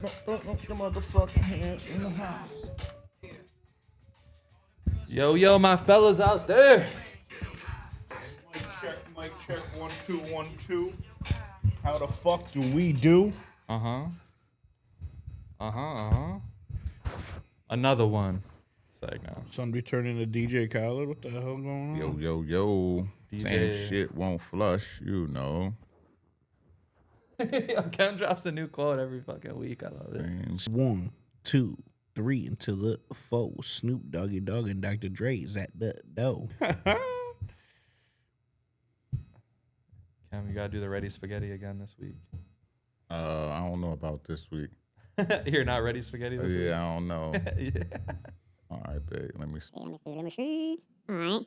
The motherfucking hands in the house. Yo, my fellas out there. Mic check, 1 2 1 2. How the fuck do we do? Another one. Sag now. Somebody turning to DJ Khaled. What the hell going on? Yo. DJ. Same shit won't flush, you know. Cam drops a new quote every fucking week. I love it. 1 2 3 until the 4. Snoop Doggy Dogg and Dr. Dre's at the door. Cam, you gotta do the ready spaghetti again this week. I don't know about this week. You're not ready spaghetti this week? Yeah, I don't know. Yeah. All right, babe. Let me see. Let me see. All right.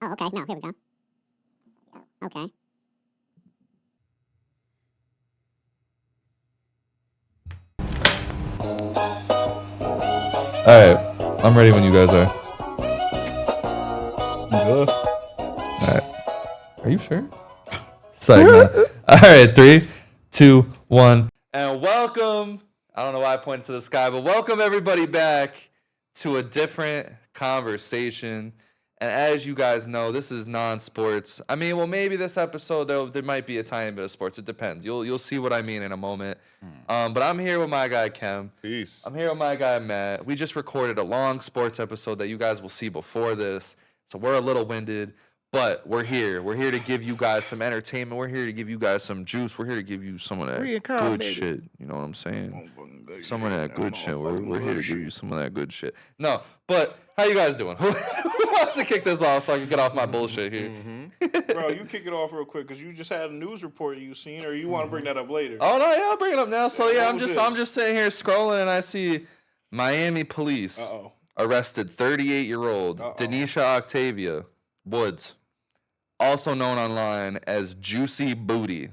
Oh, okay. No, here we go. Okay. Alright, I'm ready when you guys are. Good. Alright. Are you sure? Alright, 3, 2, 1. And welcome. I don't know why I pointed to the sky, but welcome everybody back to a different conversation. And as you guys know, this is non-sports. I mean, well, maybe this episode there might be a tiny bit of sports. It depends. You'll see what I mean in a moment. But I'm here with my guy Kem. Peace. I'm here with my guy Matt. We just recorded a long sports episode that you guys will see before this, so we're a little winded, but we're here. We're here to give you guys some entertainment. We're here to give you guys some juice. We're here to give you some of that good shit. You know what I'm saying? Some of that good shit. We're here to give you some of that good shit. No, but how you guys doing? Who wants to kick this off so I can get off my bullshit here? Bro, you kick it off real quick because you just had a news report you seen, or you want to bring that up later? Oh no, yeah, I'll bring it up now. So yeah, What I'm was just this? sitting here scrolling and I see Miami police arrested 38-year-old Denisha Octavia Woods, also known online as Juicy Booty.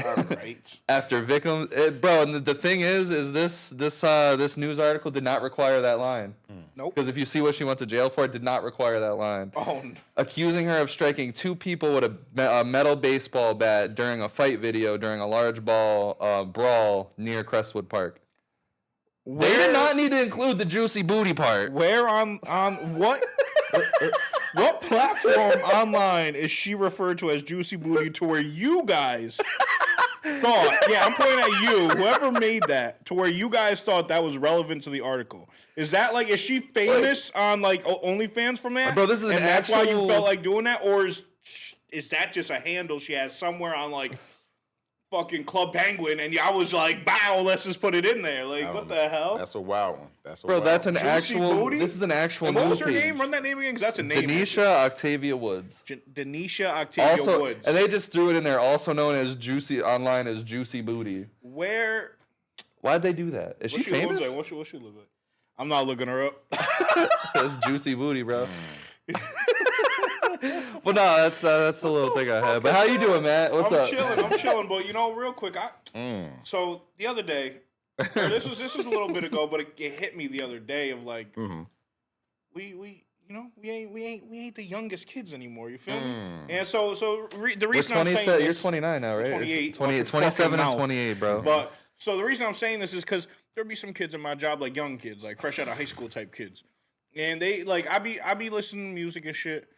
All right. After victim, bro, and the thing is this news article did not require that line. Nope. Because if you see what she went to jail for, it did not require that line. Oh, no. Accusing her of striking 2 people with a metal baseball bat during a fight video during a large ball brawl near Crestwood Park. They did not need to include the juicy booty part. Where on what what platform online is she referred to as Juicy Booty to where you guys thought, yeah, I'm pointing at you, whoever made that, to where you guys thought that was relevant to the article? Is that like, is she famous on like OnlyFans from that? Bro, this is and an that's why you actual- felt like doing that? Or is that just a handle she has somewhere on like fucking Club Penguin, and I was like, "Bow, let's just put it in there." Like, what the hell? That's a wild one. Bro, that's an Juicy actual. Booty? This is an actual. And what was her news name? page. Run that name again, because that's a name. Denisha Octavia Woods. Denisha Octavia Also, Woods. and they just threw it in there. Also known as Juicy online as Juicy Booty. Where? Why'd they do that? Is she famous? Looks like? What she look like? I'm not looking her up. That's Juicy Booty, bro. Well, no, that's the little thing I had. But how you doing, Matt? What's up? I'm chilling. But real quick, so the other day, this was a little bit ago, but it hit me the other day of like, we ain't the youngest kids anymore. You feel me? And so the reason I'm saying this, you're 29 now, right? 28, 27 and mouth. 28, bro. But so the reason I'm saying this is because there'll be some kids in my job, like young kids, like fresh out of high school type kids, and they like I be listening to music and shit.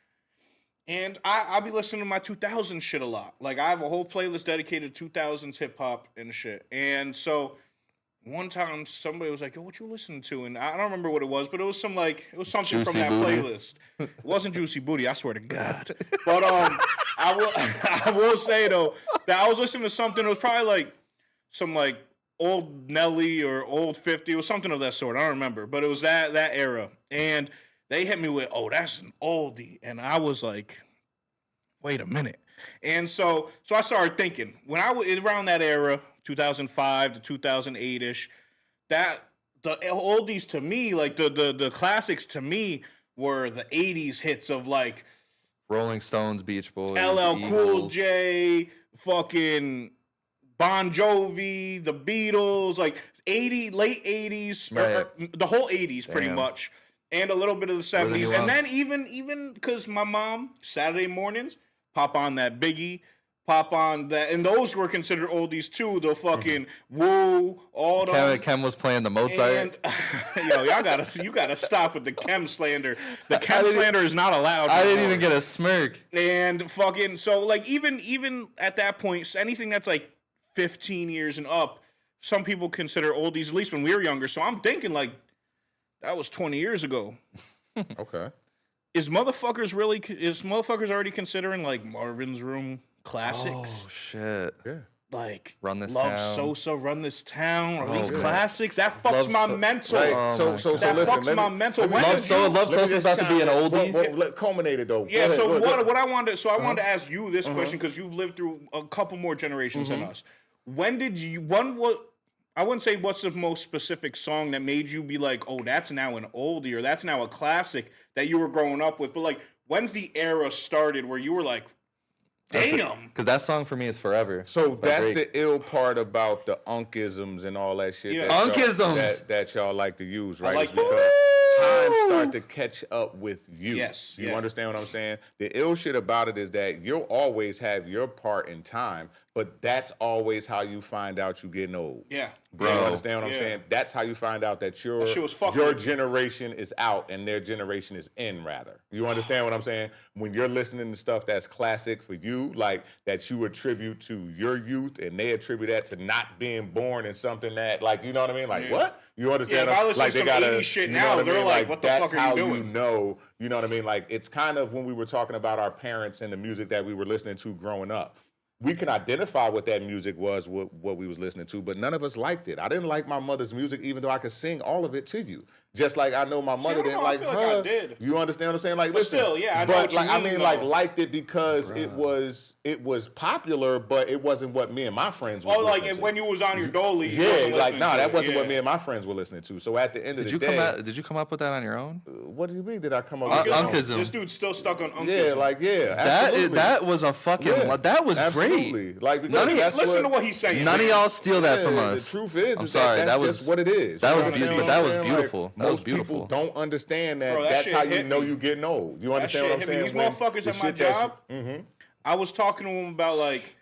And I be listening to my 2000s shit a lot. Like, I have a whole playlist dedicated to 2000s hip-hop and shit. And so, one time, somebody was like, yo, what you listening to? And I don't remember what it was, but it was something Juicy from that Booty. playlist. It wasn't Juicy Booty, I swear to God. But I will say, though, that I was listening to something, it was probably like some, like, old Nelly or old 50, or something of that sort. I don't remember. But it was that era. And they hit me with, oh, that's an oldie. And I was like, wait a minute. And so I started thinking, when I was around that era, 2005 to 2008-ish, that the oldies to me, like the classics to me were the 80s hits of like Rolling Stones, Beach Boys, LL Cool Eagles. J, fucking Bon Jovi, the Beatles, like late 80s, or the whole 80s pretty much. And a little bit of the 70s. And then even because my mom, Saturday mornings, pop on that Biggie, pop on that, and those were considered oldies too. The fucking Woo, all the Kem was playing the Mozart. and yo, you gotta stop with the Kem slander. The Kem slander is not allowed. I didn't anymore. even get a smirk. And fucking so like even at that point, anything that's like 15 years and up, some people consider oldies. At least when we were younger. So I'm thinking like that was 20 years ago. Okay. Is motherfuckers already considering like Marvin's Room classics? Oh shit! Yeah. Like Run This Love Town. Sosa, Run This Town, or these yeah. classics that fucks my mental. Right. Oh so my so that listen. fucks my mental. When Love did So you- Love Sosa's about to be an oldie. Well, culminate it though. Yeah. Go So ahead, go ahead. what I wanted, I wanted to ask you this question because you've lived through a couple more generations than us. When did you? I wouldn't say what's the most specific song that made you be like, oh, that's now an oldie or that's now a classic that you were growing up with. But like, when's the era started where you were like, damn? Because that song for me is forever. So that's Drake. the ill part about the unkisms and all that shit. Yeah. that y'all- Unkisms. that y'all like to use, right? like It's because time start to catch up with you. Yes, You yeah. understand what I'm saying? The ill shit about it is that you'll always have your part in time, but that's always how you find out you getting old. Yeah, You understand what I'm Yeah. saying? That's how you find out that your shit was fucking your with me. generation is out and their generation is in, rather. You understand what I'm saying? When you're listening to stuff that's classic for you, like that you attribute to your youth and they attribute that to not being born in something that, like, you know what I mean? Like, Yeah. what? You understand? Yeah, if I listen like to some 80s shit you know now, what I they're mean? like, what the that's fuck are you how doing? you know what I mean? Like, it's kind of when we were talking about our parents and the music that we were listening to growing up. We can identify what that music was, what we was listening to, but none of us liked it. I didn't like my mother's music, even though I could sing all of it to you. Just like I know my mother I don't didn't know, I like feel like her. I did. You understand what I'm saying? Like, But listen, still, yeah, I know but what you like I mean, mean, like though. liked it because it was popular, but it wasn't what me and my friends were Oh, like listening to. when you was on your dolly, you Yeah, wasn't like listening nah, to that it. wasn't what Yeah. me and my friends were listening to. So at the end of the day, Did you come up with that on your own? what do you mean? Did I come up with Unkism. This dude's still stuck on Unkism. Yeah, like absolutely. That was a fucking. Yeah, That was absolutely. great. Like because that's Listen to what what he's saying. None of y'all steal that from Yeah, us. The truth is, I'm is sorry, that's that was just what it is. that You was know what I'm beautiful. saying? That was Like, beautiful. That was most beautiful. people don't understand that. Bro, that that's shit how you hit know me. you getting old. You That understand shit what I'm hit me. saying? These When motherfuckers the at my shit that job, I was talking to him about like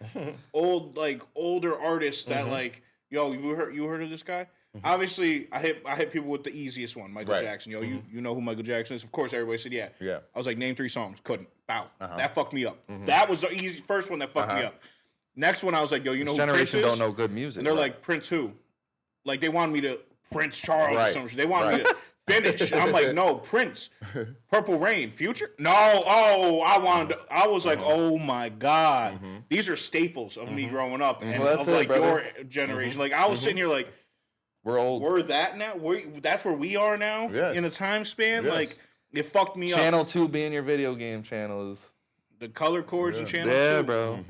older artists that like, yo, you heard of this guy? Obviously, I hit people with the easiest one, Michael Right. Jackson. Yo, you know who Michael Jackson is? Of course, everybody said yeah. Yeah. I was like, name 3 songs. Couldn't. Bow. That fucked me up. That was the easy first one that fucked me up. Next one, I was like, yo, you know This who Prince generation is? don't know good music. And they're bro. like, Prince who? Like, they wanted me to Prince Charles or Right. something. They wanted me to finish. I'm like, no, Prince. Purple Rain. Future? No. Oh, I was like, oh my God. These are staples of me growing up and Well, that's of it, like brother. your generation. Like, I was sitting here like, we're old. we're that now? That's where we are now Yes. in a time span? Yes. Like, it fucked me up. Channel 2 being your video game channel is. The color chords and channel Yeah, 2. bro.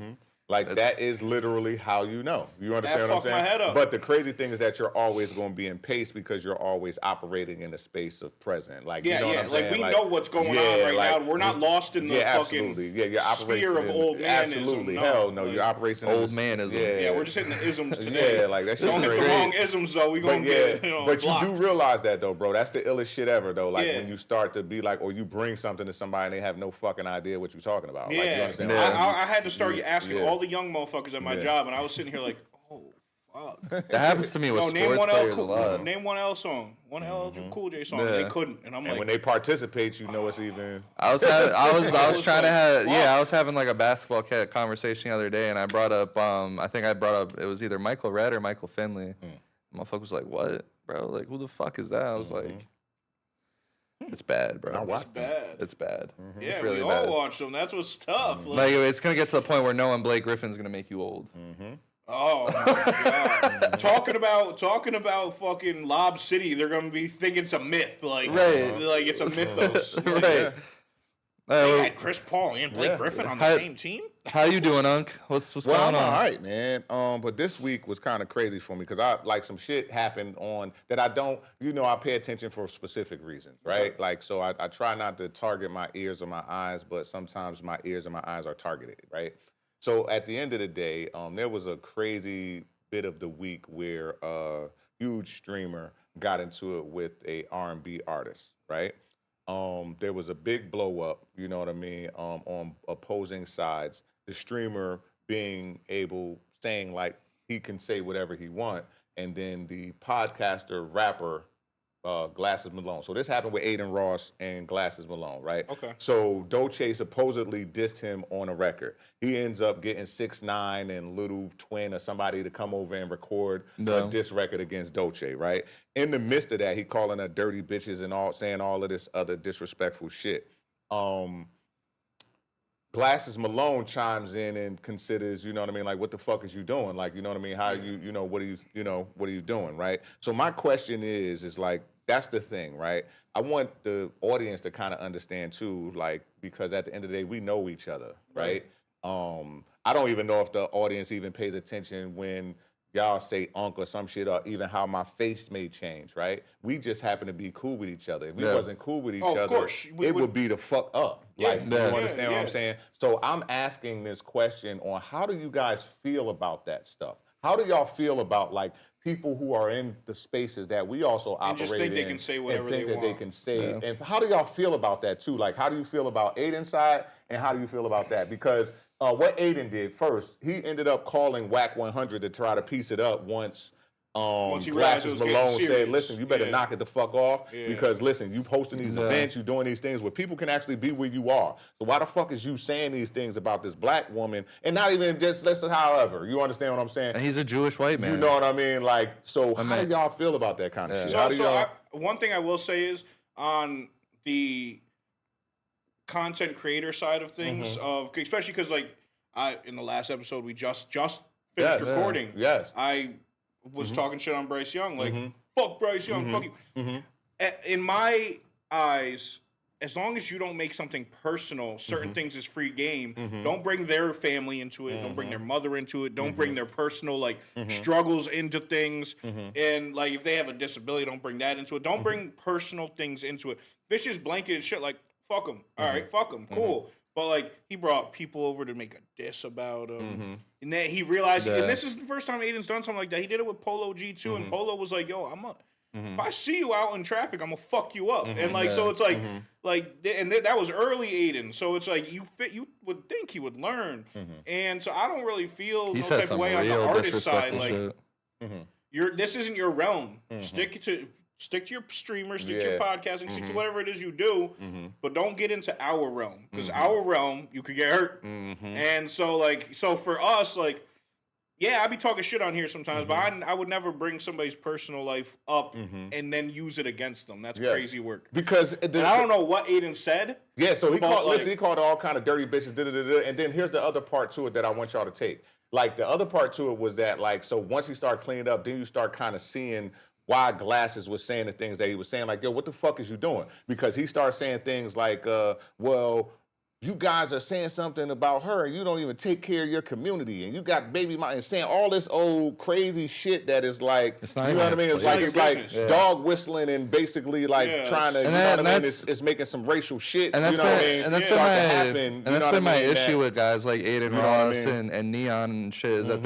Like that is literally how you know. You understand what I'm fucked my saying? head up. But the crazy thing is that you're always going to be in pace because you're always operating in a space of present. Like Yeah, you know what yeah. I'm Like saying? we know what's going on right now. We're not lost in the fucking absolutely. Yeah, you're operating sphere of in- old manism. Absolutely, No, hell no. like, You're operating in Old this- manism. Yeah, we're just hitting the isms today. Yeah, like that shit Don't is hit the great. wrong isms though. We But gonna get but blocked. you do realize that though, bro. That's the illest shit ever though. Like Yeah. when you start to be like, or you bring something to somebody and they have no fucking idea what you're talking about. Like, you Yeah, understand? I had to start asking Yeah. all the young motherfuckers at my job, and I was sitting here like, oh fuck. That happens to me with No, name sports one players a lot. Name one L song, one L Cool J song. Yeah. They couldn't, and I'm And like, when they participate, you know it's even. I was trying to have fuck. I was having like a basketball conversation the other day, and I brought up I think I brought up it was either Michael Redd or Michael Finley. Motherfucker was like, "What, bro? Like, who the fuck is that?" I was like, "It's bad, bro. it's bad. It's bad. Yeah, It's really we bad. all watch them. That's what's tough. Like, it's gonna get to the point where knowing Blake Griffin's gonna make you old. Oh my god! talking about fucking Lob City, they're gonna be thinking it's a myth. Like, Right. like it's a mythos. Like, Right. They had Chris Paul and Blake Griffin on the How- same team. How you doing, Unc? What's Well, going I'm on? all right, man. But this week was kind of crazy for me because some shit happened on that I don't, I pay attention for specific reasons, right? Like, so I try not to target my ears or my eyes, but sometimes my ears and my eyes are targeted, right? So at the end of the day, there was a crazy bit of the week where a huge streamer got into it with a R&B artist, right? There was a big blow up, you know what I mean, on opposing sides. The streamer saying like he can say whatever he want, and then the podcaster rapper Glasses Malone. So this happened with Adin Ross and Glasses Malone, right? Okay. So Dolce supposedly dissed him on a record. He ends up getting 6ix9ine and Little Twin or somebody to come over and record a diss record against Dolce, right? In the midst of that, he calling her dirty bitches and all, saying all of this other disrespectful shit. Glasses Malone chimes in and considers, you know what I mean, like, what the fuck is you doing? Like, you know what I mean? How what are you doing, right? So my question is like, that's the thing, right? I want the audience to kind of understand too, like, because at the end of the day, we know each other, right? I don't even know if the audience even pays attention when y'all say unk or some shit, or even how my face may change, right? We just happen to be cool with each other. If we wasn't cool with each other, it would be the fuck up. Like, you understand what I'm saying? So I'm asking this question on how do you guys feel about that stuff? How do y'all feel about, like, people who are in the spaces that we also operate in? And just think they can say whatever they want. They can say. And how do y'all feel about that, too? Like, how do you feel about Adin's side, and how do you feel about that? Because what Adin did first, he ended up calling Whack 100 to try to piece it up once Glasses Malone said, listen, you better knock it the fuck off because, listen, you posting these events, you doing these things where people can actually be where you are. So why the fuck is you saying these things about this black woman and not even just, listen, however, you understand what I'm saying? And he's a Jewish white man. You know what I mean? Like, so how do y'all feel about that kind of shit? One thing I will say is on the content creator side of things, especially because, like, in the last episode we just finished recording. I was talking shit on Bryce Young, like, fuck Bryce Young, fuck you. In my eyes, as long as you don't make something personal, certain things is free game. Don't bring their family into it. Don't bring their mother into it. Don't bring their personal, like, struggles into things. And, like, if they have a disability, don't bring that into it. Don't bring personal things into it. This just blanketed shit, like, fuck them. All right, fuck them. Cool. But, like, he brought people over to make a diss about him. And then he realized, and this is the first time Aiden's done something like that. He did it with Polo G, too. And Polo was like, yo, if I see you out in traffic, I'm going to fuck you up. And, like, so it's like, and that was early Aiden. So it's like, you would think he would learn. And so I don't really feel no type of way on the artist side. Like, this isn't your realm. Stick to your streamers, stick to your podcasting, stick to whatever it is you do, but don't get into our realm. Because our realm, you could get hurt. And so, like, for us, like, yeah, I be talking shit on here sometimes, but I would never bring somebody's personal life up and then use it against them. That's crazy work. Because and I don't know what Aiden said. Yeah, so he called all kind of dirty bitches, and then here's the other part to it that I want y'all to take. Like, the other part to it was that, like, so once he started cleaning up, then you start kind of seeing why Glasses was saying the things that he was saying, like, yo, what the fuck is you doing? Because he started saying things like, well, you guys are saying something about her and you don't even take care of your community and you got baby mama and saying all this old crazy shit that is like, you know what I mean? It's like dog whistling and basically like trying to, you know what I mean? It's making some racial shit. And that's been my issue with guys like Adin Ross and Neon and shit is that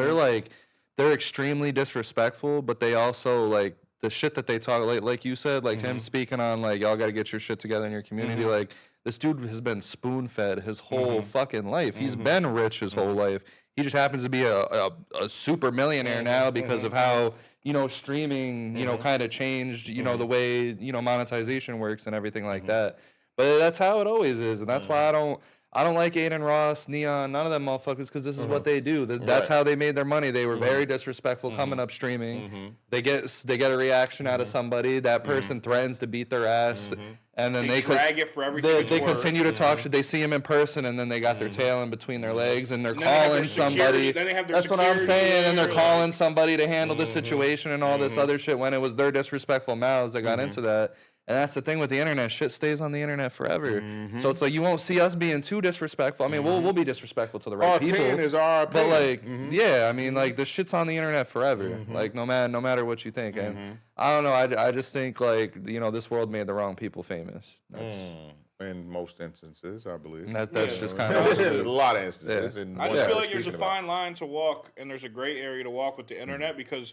they're extremely disrespectful, but they also like the shit that they talk, like you said, like him speaking on like, y'all got to get your shit together in your community. Like, this dude has been spoon-fed his whole fucking life. He's been rich his whole life. He just happens to be a super millionaire now because of how, you know, streaming, you know, kind of changed, you know, the way, you know, monetization works and everything like that. But that's how it always is. And that's why I don't like Adin Ross, Neon, none of them motherfuckers, because this is what they do. That's how they made their money. They were very disrespectful coming up streaming. They get a reaction out of somebody. That person threatens to beat their ass, and then they drag it for everything. They continue to talk shit. They see him in person, and then they got their tail in between their legs, and they're calling somebody. That's what I'm saying. And they're calling somebody to handle the situation and all this other shit when it was their disrespectful mouths that got into that. And that's the thing with the internet. Shit stays on the internet forever. So it's like you won't see us being too disrespectful. I mean, we'll be disrespectful to the right people. Our opinion is our opinion. But like, yeah, I mean, like the shit's on the internet forever. Like no matter what you think. And I don't know. I just think like, you know, this world made the wrong people famous. That's in most instances, I believe. That's just kind of a lot of instances. I just feel like there's a fine line to walk, and there's a gray area to walk with the internet because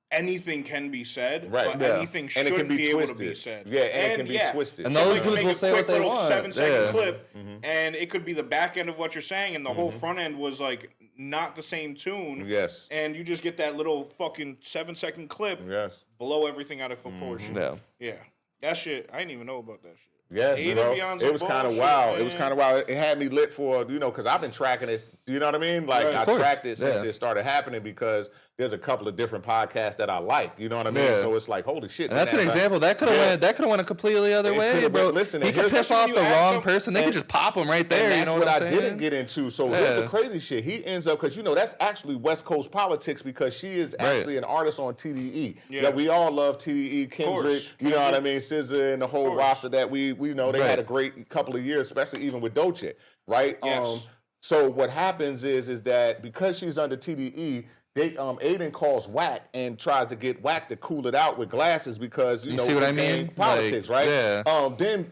anything can be said, but anything shouldn't be able to be said. Yeah, and it can be twisted. And those dudes will say what they want. 7-second clip, and it could be the back end of what you're saying, and the whole front end was like not the same tune. Yes. And you just get that little fucking 7-second clip. Yes. Blow everything out of proportion. Yeah. That shit, I didn't even know about that shit. Yes, Aiden bro. beyond It some was kind of bullshit, wild. man. It was kind of wild. It had me lit for, because I've been tracking it. You know what I mean? Like, Right. I Of course. tracked it since Yeah. it started happening because there's a couple of different podcasts that I like. You know what I mean? Yeah. So it's like, holy shit. And that's an man, example. That could have Yeah. went. That could have went a completely other It way, could've bro. went- listen, he and could here's- piss off the when you add wrong some- person. They could just pop him right there. And You that's know what I'm I saying? didn't get into. So here's the crazy shit. He ends up, because, that's actually West Coast politics because she is actually an artist on TDE. Yeah. That we all love TDE, Kendrick, course. you know what I Kendrick. mean, SZA and the whole course. roster that we know they had a great couple of years, especially even with Doce, right? Yes. So what happens is that because she's under TDE, they Aiden calls Whack and tries to get Whack to cool it out with Glasses because you know see what I gang mean? politics, Like, right? yeah. Then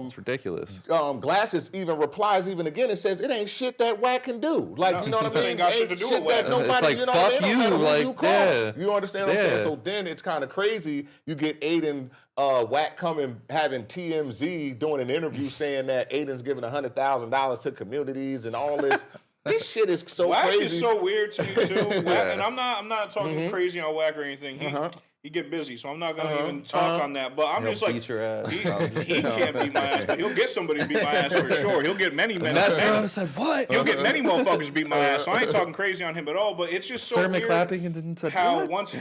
It's ridiculous. Glasses even replies even again and says it ain't shit that Whack can do. Like, you know what I This mean? ain't got shit to do with that Whack. nobody, It's like, you know what I fuck mean? you, No matter who like, you call. yeah. You understand what I'm saying? Yeah. So then it's kind of crazy. You get Aiden Whack coming having TMZ doing an interview saying that Aiden's giving $100,000 to communities and all this. This shit is so Whack crazy. is so weird to me too. Whack, and I'm not talking crazy on Whack or anything. He get busy, so I'm not gonna even talk on that. But I'm just like, beat your ass. he can't beat my ass, but he'll get somebody to beat my ass for sure. He'll get many men. That's what I said. What? He'll get many motherfuckers to beat my ass. So I ain't talking crazy on him at all. But it's just so Sir weird McClapping and didn't touch how what?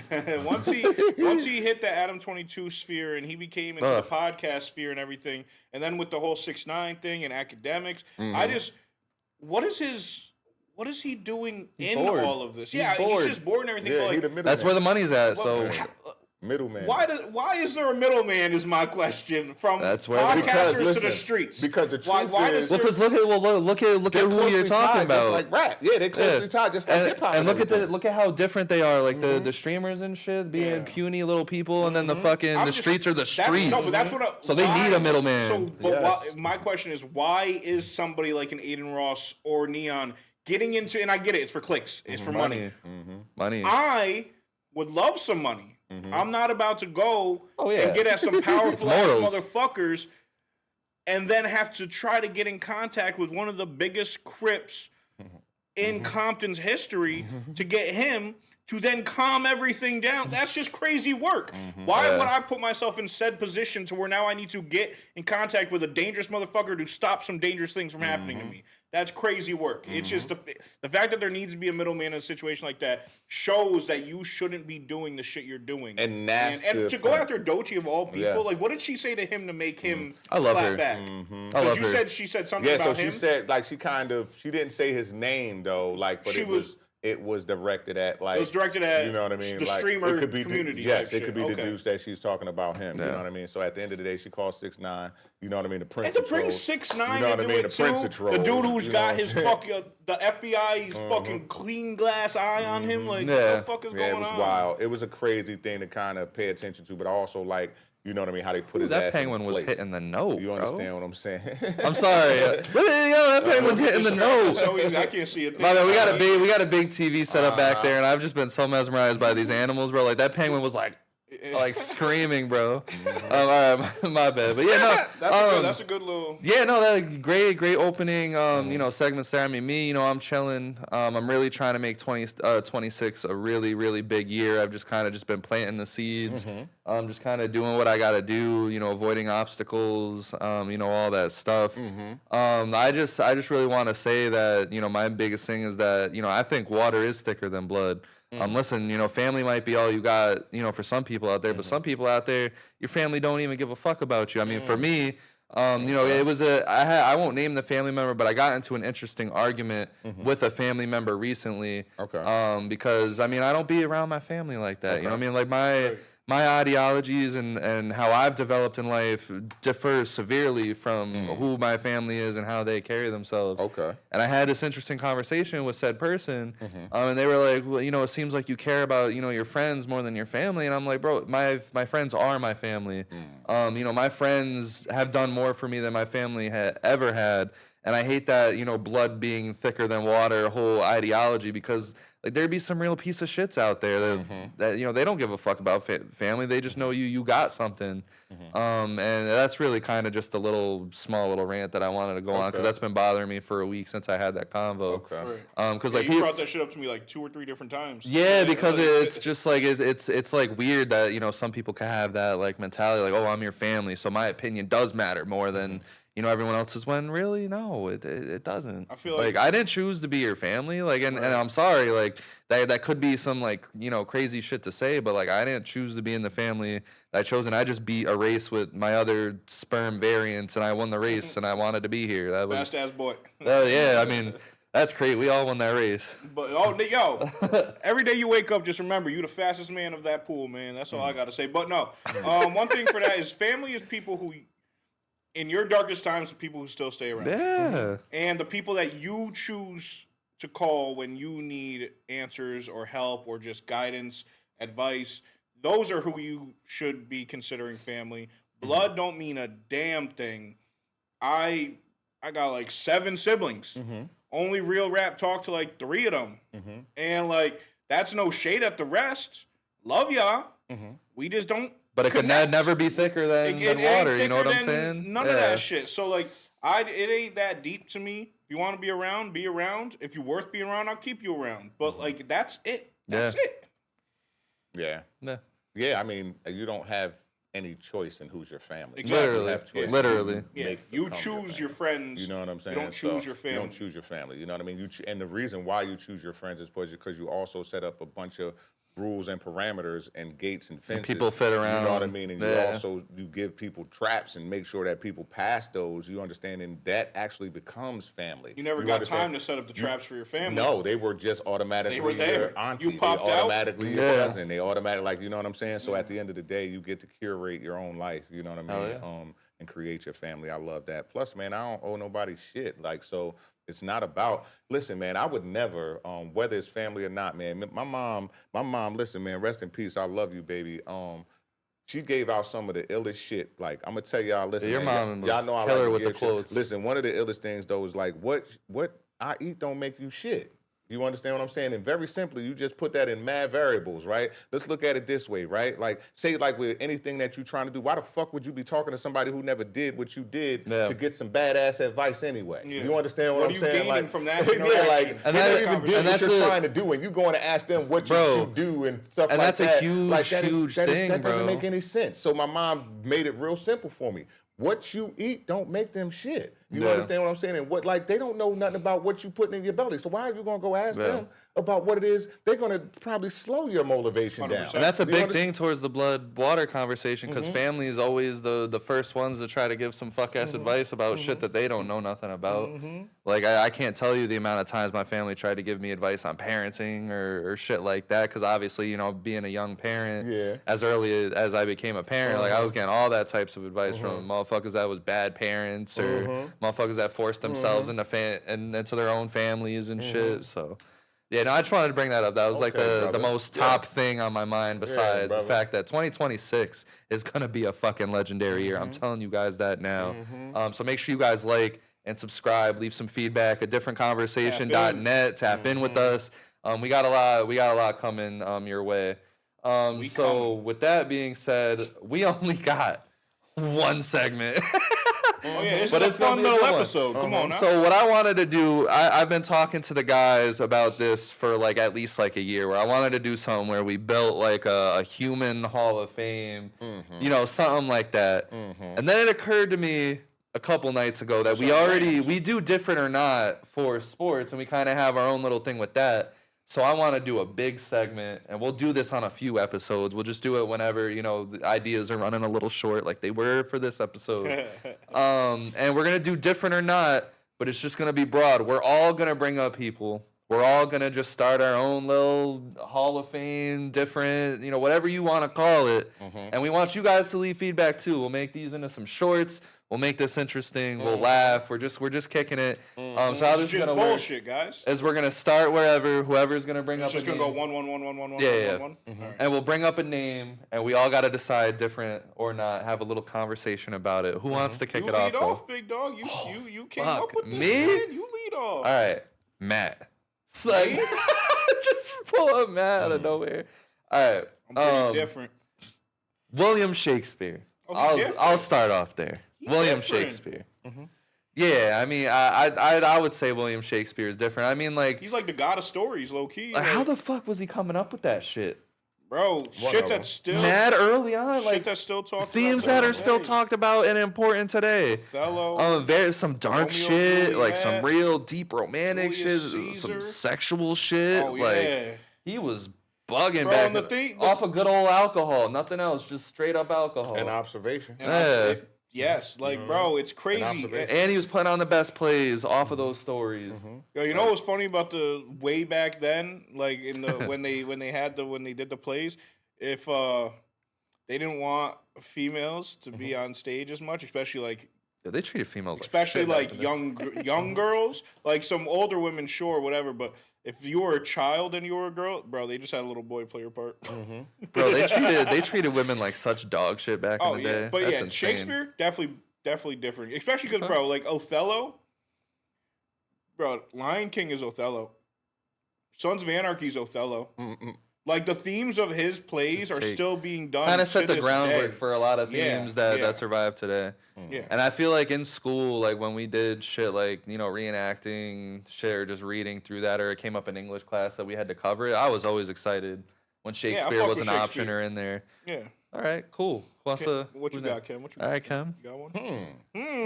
once he hit the Adam 22 sphere and he became into the podcast sphere and everything, and then with the whole 6ix9ine thing and academics, what is he doing in bored. all of this? He's He's bored. just bored and everything. Yeah, but he like, the middleman. That's where the money's at. So middleman. why is there a middleman? Is my question from That's where- podcasters Because, to the listen, streets. because the why truth does is- there- because look at They're who you're closely talking tied, about. just like rap. Yeah, they closely Yeah. tied, just like hip hop. And look at how different they are. Like the streamers and shit being puny little people, and then the fucking I'm the just- streets are the that's- streets. No, but that's what. So they need a middleman. So, but Yes. my question is, why is somebody like an Adin Ross or Neon getting into? And I get it, it's for clicks, it's for money. Money. I would love some money. I'm not about to go yeah. and get at some powerful ass morals. motherfuckers and then have to try to get in contact with one of the biggest Crips in Compton's history to get him to then calm everything down. That's just crazy work. Why would I put myself in said position to where now I need to get in contact with a dangerous motherfucker to stop some dangerous things from happening to me? That's crazy work. It's just the fact that there needs to be a middleman in a situation like that shows that you shouldn't be doing the shit you're doing. And that's and the to go point. after Doechii of all people, Yeah. like what did she say to him to make him I love clap her. back? I love You her. said she said something Yeah, so about she him. said like she didn't say his name though, like but She it was directed at like It was directed at you know what I mean, the like, streamer it could be community yes, type it could be shit. Okay. deduced that she's talking about him. You Yeah. know what I mean? So at the end of the day, she calls 6ix9ine. You know what I mean? The Prince And to of bring Trolls. 6ix9ine You know what I into mean? it The Prince too, of Trolls. the dude who's You know got what I'm his saying? fucking the FBI's fucking clean glass eye on him, like what Yeah. the fuck is Yeah, going it was on? wild. It was a crazy thing to kind of pay attention to, but I also like, you know what I mean, how they put his That ass in penguin his was place. hitting the note. You understand what I'm saying? I'm sorry. That penguin's hitting the note. So easy, I can't see it. My man, we got a big TV set up back there, and I've just been so mesmerized by these animals, bro. Like that penguin was like screaming, bro. All right, my bad, but yeah, no, that's a good little. yeah, no, that great opening, segments there. I mean, me, I'm chilling. I'm really trying to make 26 a really, really big year. I've just kind of been planting the seeds. I'm just kind of doing what I got to do, avoiding obstacles, all that stuff. I just really want to say that, my biggest thing is that, I think water is thicker than blood. Listen, family might be all you got, for some people out there, but some people out there, your family don't even give a fuck about you. I mean, for me, it was I won't name the family member, but I got into an interesting argument with a family member recently. Okay. Because, I mean, I don't be around my family like that. You know what I mean? Like my ideologies and how I've developed in life differ severely from who my family is and how they carry themselves. Okay. And I had this interesting conversation with said person, and they were like, well, it seems like you care about, your friends more than your family. And I'm like, bro, my friends are my family. My friends have done more for me than my family ever had. And I hate that, blood being thicker than water whole ideology because like there'd be some real piece of shits out there that you know, they don't give a fuck about family. They just know you got something. And that's really kind of just a small little rant that I wanted to go on, because that's been bothering me for a week since I had that convo. Because like you brought that shit up to me like 2 or 3 different times. Yeah, because it's just like it's like weird that, you know, some people can have that like mentality, like, oh, I'm your family, so my opinion does matter more than you know everyone else's. When really, no, it doesn't. I feel like I didn't choose to be your family, like, and I'm sorry, like that could be some like, you know, crazy shit to say, but like I didn't choose to be in the family that I chose, and I just beat a race with my other sperm variants, and I won the race, and I wanted to be here. That was fast ass boy. Yeah, I mean. That's great. We all won that race. But every day you wake up, just remember you the fastest man of that pool, man. That's all I gotta say. But no, one thing for that is family is people who, in your darkest times, the people who still stay around. Yeah. And the people that you choose to call when you need answers or help or just guidance, advice. Those are who you should be considering family. Blood don't mean a damn thing. I got like 7 siblings. Only real rap talk to like 3 of them. And like, that's no shade at the rest. Love y'all. We just don't. But it connect. could never be thicker than water. You know what I'm saying? None of that shit. So like, it ain't that deep to me. If you want to be around, be around. If you're worth being around, I'll keep you around. But like, that's it. That's it. Yeah. I mean, you don't have any choice in who's your family. Exactly. Literally. Yeah. You choose your friends. You know what I'm saying? You don't choose your family. You don't choose your family. You know what I mean? And the reason why you choose your friends is because you also set up a bunch of rules and parameters and gates and fences. And people fit around. You know what I mean? And you give people traps and make sure that people pass those. You understand? And that actually becomes family. You never got time to set up the traps for your family. No, they were just automatically they were there. Your auntie. You popped they out. automatically your cousin. They automatically, like, you know what I'm saying? So at the end of the day, you get to curate your own life. You know what I mean? And create your family. I love that. Plus, man, I don't owe nobody shit. Like, so it's not about, listen, man, I would never, whether it's family or not, man. My mom, listen, man, rest in peace. I love you, baby. She gave out some of the illest shit. Like, I'm gonna tell y'all, listen, your man, mom y'all know I killer like with the quotes. Shit. Listen, one of the illest things though is like, what I eat don't make you shit. You understand what I'm saying? And very simply, you just put that in mad variables, right? Let's look at it this way, right? Like, say, like, with anything that you're trying to do, why the fuck would you be talking to somebody who never did what you did to get some badass advice anyway? Yeah. You understand what I'm saying? What are you gaining like, from that interaction? Like, and they even did what you're trying to do, and you going to ask them what you should do and stuff like that. And that's a huge thing, that bro. doesn't make any sense. So my mom made it real simple for me. What you eat don't make them shit. You understand what I'm saying? And what, like, they don't know nothing about what you putting in your belly. So why are you gonna go ask them about what it is? They're gonna probably slow your motivation 100%. Down. And that's a big thing towards the blood water conversation, because family is always the first ones to try to give some fuck ass advice about shit that they don't know nothing about. Like, I can't tell you the amount of times my family tried to give me advice on parenting or shit like that, because obviously, you know, being a young parent, as early as I became a parent, like, I was getting all that types of advice from motherfuckers that was bad parents or motherfuckers that forced themselves into their own families and shit. So, yeah, no, I just wanted to bring that up. That was like the most top thing on my mind, besides the fact that 2026 is going to be a fucking legendary year. I'm telling you guys that now. So make sure you guys like and subscribe, leave some feedback at differentconversation.net, tap in with us. We got a lot coming your way. So with that being said, we only got one segment. Oh yeah, it's a fun little episode. Come on now. So what I wanted to do, I've been talking to the guys about this for like at least like a year, where I wanted to do something where we built like a human Hall of Fame, you know, something like that. And then it occurred to me a couple nights ago that we do different or not for sports, and we kind of have our own little thing with that. So I want to do a big segment, and we'll do this on a few episodes. We'll just do it whenever, you know, the ideas are running a little short, like they were for this episode. And we're going to do different or not, but it's just going to be broad. We're all going to bring up people. We're all going to just start our own little Hall of Fame, different, you know, whatever you want to call it. And we want you guys to leave feedback too. We'll make these into some shorts. We'll make this interesting. We'll laugh. We're just kicking it. So how this is gonna bullshit, work, guys. is we're gonna start wherever. Whoever's gonna bring up. It's just gonna go 1 1 1 1 1 1 Yeah. 1 1. Right. And we'll bring up a name, and we all got to decide different or not. Have a little conversation about it. Who wants to kick it off? You lead off, big dog. You came up with this. Me? Man. You lead off. All right, Matt. It's like just pull up man out of nowhere. All right. I'm pretty different. William Shakespeare. Oh, I'll start off there. William different. Shakespeare. Yeah, I mean, I would say William Shakespeare is different. I mean, like, He's like the god of stories, low key. like, how the fuck was he coming up with that shit? Bro, shit that's still Mad early on, shit like that's still talked themes about that are still talked about and important today. Othello. There's some dark Romeo, shit, like some Juliet, real deep romantic Julius shit, some Caesar. sexual shit. Oh, like yeah. he was bugging Bro, back and the thing- off of good old alcohol, nothing else, just straight up alcohol. An observation. And I said, Yeah. yes, like bro, it's crazy. observation. And he was putting on the best plays off of those stories. Yo, you know what's funny about the way back then, like in the when they did the plays, if they didn't want females to be on stage as much, especially like Yeah, they treated females especially like shit like back then. young girls, like some older women, sure, whatever, but if you were a child and you were a girl, bro, they just had a little boy play your part. Bro, they treated women like such dog shit back Oh in the yeah, day. but That's yeah, insane. Shakespeare definitely different, especially because bro, like Othello, bro, Lion King is Othello, Sons of Anarchy is Othello. Like the themes of his plays are still being done. Kind of set to the this groundwork day. for a lot of Yeah, themes that yeah. survive today. Yeah. And I feel like in school, like when we did shit like, you know, reenacting shit or just reading through that, or it came up in English class that we had to cover it, I was always excited when Shakespeare fuck was with an option Shakespeare. or in there. Yeah. All right, cool. Who wants to? What you who's got, next? Ken? What you All got? right, Cam. You got one?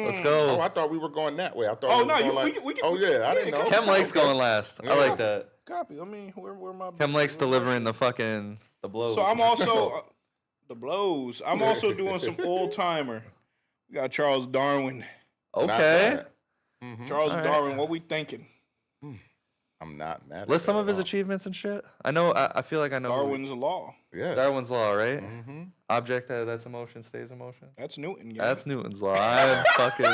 Let's Oh, go. I thought we were going that way. I thought. Oh, we were no, going we like, can- Oh yeah, I didn't know. Chem likes Okay. going last. I like that. Copy. I mean, where my Chem likes delivering the blows. So I'm also the blows. I'm also doing some old timer. We got Charles Darwin. Not okay. bad. Charles All right. Darwin. What we thinking? I'm not mad. List some of his achievements. achievements and shit. I know. I feel like I know. Darwin's law. Yeah. Darwin's law, right? Object that's in motion stays in motion. That's Newton. Yeah. That's Newton's law. I'm fucking.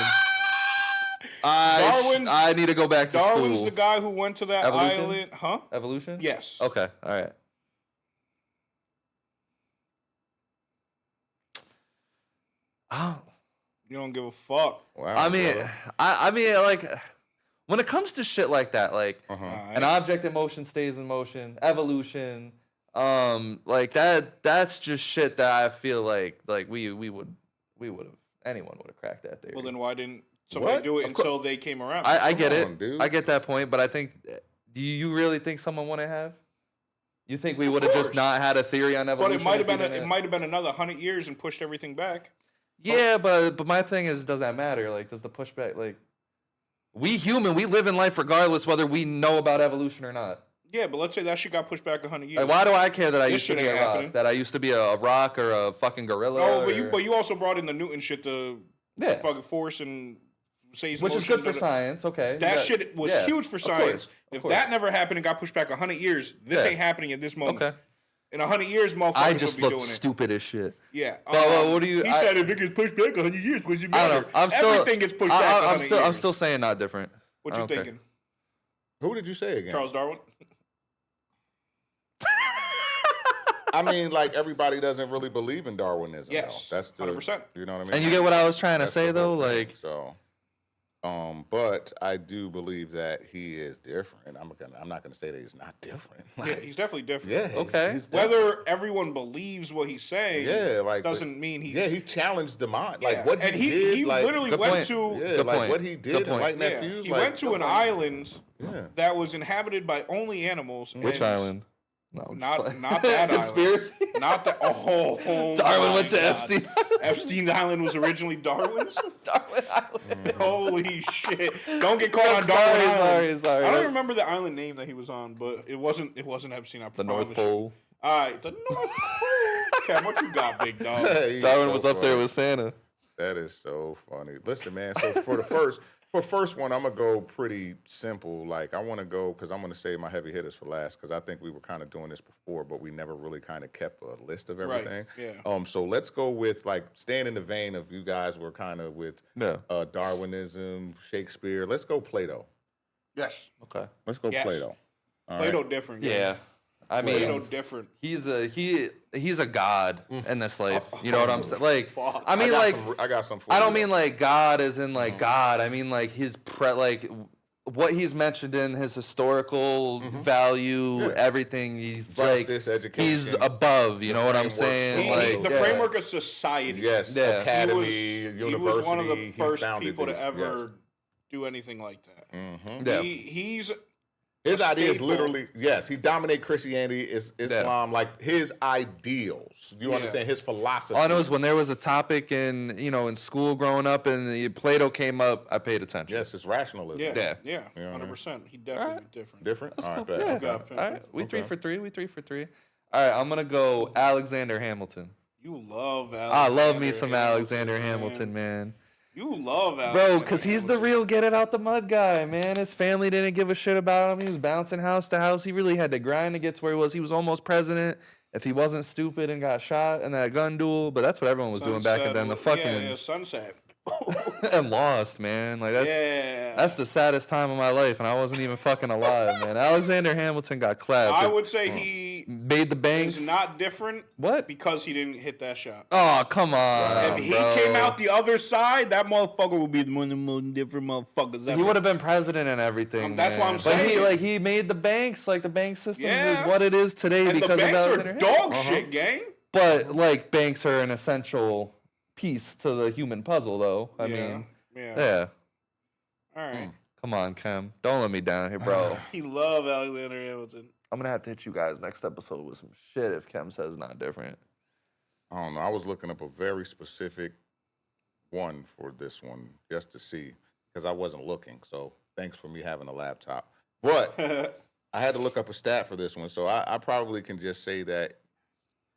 I need to go back to Darwin's school. the guy who went to that Evolution? island, huh? Evolution? Yes. Okay. All right. Oh, You don't give a fuck. Wow, I mean, brother. I mean, like, when it comes to shit like that, like, Alright. an object in motion stays in motion, evolution, like that's just shit that I feel like we would have, anyone would have cracked that theory. Well, then why didn't somebody What? do it Of until they came around? I get Come it. on, dude. I get that point, but I think, do you really think someone wouldn't have? You think we would have just course. not had a theory on but evolution? it might have if we been didn't it might have been another 100 years and pushed everything back. Yeah, but my thing is, does that matter? Like, does the pushback, like, we live in life regardless whether we know about evolution or not. Yeah, but let's say that shit got pushed back 100 years. Like, why do I care that I This used to shit be a ain't rock? happening. That I used to be a rock or a fucking gorilla? No, or- but you also brought in the Newton shit to Yeah. fucking force and say which is good for science, okay. That Yeah. shit was Yeah, huge for of science. course, If of course. that never happened and got pushed back 100 years, this Yeah. ain't happening at this moment. Okay. In 100 years, motherfuckers I just will be look doing it. stupid as shit. Yeah. Well, what do you- He I- said if it gets pushed back 100 years, what's it I matter? don't know. I'm still. Everything gets pushed back 100 years. I'm still saying not different. What I you don't care. thinking? Who did you say again? Charles Darwin? I mean, like everybody doesn't really believe in Darwinism. Yes, though. That's the 100%. You know what I mean? And you get what I was trying to That's say the though, whole thing. like. So, but I do believe that he is different. I'm not gonna say that he's not different. Yeah, Like, he's definitely different. yeah, Okay. he's different. Whether everyone believes what he's saying Yeah, like doesn't mean he's... Yeah, he challenged the mind. Yeah, Like what and he did. he like, literally Good went point. to... yeah, Good like point. what he Good did in point. Light and Yeah, that fuse. he like, went to an island Yeah. that was inhabited by only animals. Which and island? No, I'm just Not playing. that island. Conspiracy. Not that. Oh Darwin my went to God. Epstein. Epstein Island was originally Darwin's. Darwin Island. Holy shit! Don't get caught on Darwin Island. Sorry. I don't remember the island name that he was on, but it wasn't Epstein. I The promise North you. Pole. All right, the North Pole. Cam, what you got, big dog? He's Darwin so was up there funny. with Santa. That is so funny. Listen, man. So for the first one, I'm gonna go pretty simple. Like I want to go because I'm gonna save my heavy hitters for last because I think we were kind of doing this before, but we never really kind of kept a list of Right, everything. yeah. So let's go with like staying in the vein of you guys were kind of with Yeah. Darwinism, Shakespeare. Let's go Plato. Yes, Okay. Let's go Yes. Plato. All Plato right. different. Yeah. I mean, Plato different. he's a god in this life. You know what I'm saying? Like, Fuck. I mean, like, I got some. For I you, don't though. mean like God as in like God. I mean like his what he's mentioned in his historical value, everything. He's Justice, like education, he's above. You know what I'm saying? The framework of society. Yes, Yeah. academy, He university. was one of the first founded people to these, ever do anything like that. Yeah. He's His a ideas staple. literally, yes, he dominated Christianity, Islam, like his ideals. You understand his philosophy. All I know is when there was a topic in school growing up and Plato came up, I paid attention. Yes, it's rationalism. Yeah, 100%. He definitely different. Different. That's All cool. right, Yeah. bet. All right, we 3 for 3. We 3 for 3. All right, I'm gonna go Alexander Hamilton. You love Alexander. I love me some Alexander Hamilton, man. You love Alexander. Bro, because he's the real get it out the mud guy, man. His family didn't give a shit about him. He was bouncing house to house. He really had to grind to get to where he was. He was almost president if he wasn't stupid and got shot in that gun duel. But that's what everyone was doing back then. The fucking sunset. and lost, man. Like that's the saddest time of my life, and I wasn't even fucking alive, man. Alexander Hamilton got clapped. I would say he made the banks. is not different. What? Because he didn't hit that shot. Oh, come on. If he bro. came out the other side, that motherfucker would be one of the most different motherfuckers ever. He would have been president and everything. That's what I'm But saying. he made the banks. Like the bank system Yeah. is what it is today And because the banks of are Alexander dog Hamilton. shit, gang. But like banks are an essential piece to the human puzzle, though. I mean, yeah. All right. Come on, Kem. Don't let me down here, bro. He love Alexander Hamilton. I'm gonna have to hit you guys next episode with some shit if Kem says not different. I don't know. I was looking up a very specific one for this one just to see because I wasn't looking. So thanks for me having a laptop. But I had to look up a stat for this one. So I probably can just say that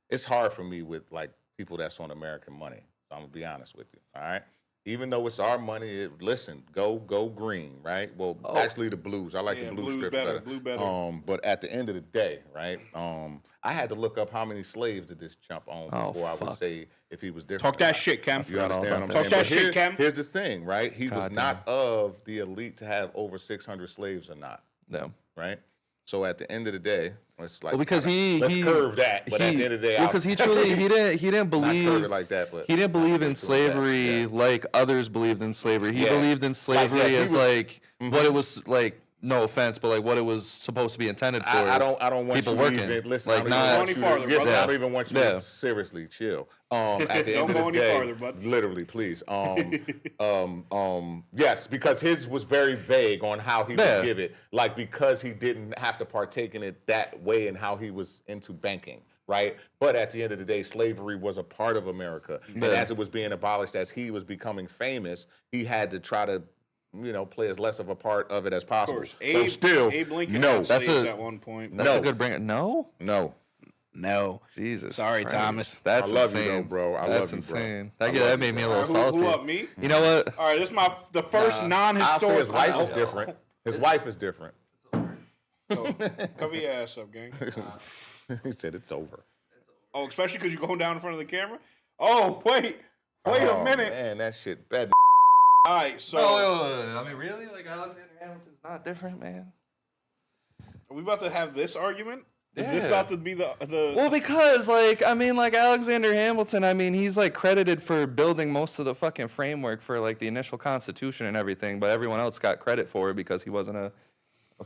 it's hard for me with like people that's on American money. So I'm gonna be honest with you. All right. Even though it's our money, listen, go green, right? Well, actually the blues. I like the blue strips better. Blue better. But at the end of the day, right? I had to look up how many slaves did this chump own before I would say if he was different. Talk that shit, Cam. You understand what I'm Talk saying? that But shit, Cam. Here's the thing, right? He was not of the elite to have over 600 slaves or not, No. right? So at the end of the day, let's like Well, because let's curve that. But at the end of the day, because he truly he didn't not curve believe it like that, but he didn't believe in that. slavery Yeah. like others believed in slavery. He Yeah. believed in slavery yes, he as was- like what it was like. No offense, but like what it was supposed to be intended for. I don't want people you working. to even listen. Like I not don't even want you farther, to, yes, brother. I don't even want you Yeah. to seriously chill. At the Don't end of go the any day, farther, bud. literally, please. Yes, because his was very vague on how he Yeah. would give it. Like because he didn't have to partake in it that way and how he was into banking. Right, but at the end of the day, slavery was a part of America, and as it was being abolished, as he was becoming famous, he had to try to, play as less of a part of it as possible. Of course. So still, Abe Lincoln no, had that's slaves a- at one point. That's No. a good bring. No, no. Jesus. Sorry, Christ. Thomas. That's I love you, insane. though, bro. I That's love you, bro. insane. I That love made you, me a bro. little Who salty. up, me? You know what? All right, this is the first I'll say non-historic. his wife is different. His wife is different. Cover your ass up, gang. He said it's over. Oh, especially because you're going down in front of the camera. Oh, wait a minute. Man, that shit bad. All right, so I mean, really? Like Alexander Hamilton's not different, man. are we about to have this argument? Is this Yeah. about to be the? Well, because like Alexander Hamilton, he's like credited for building most of the fucking framework for like the initial Constitution and everything, but everyone else got credit for it because he wasn't a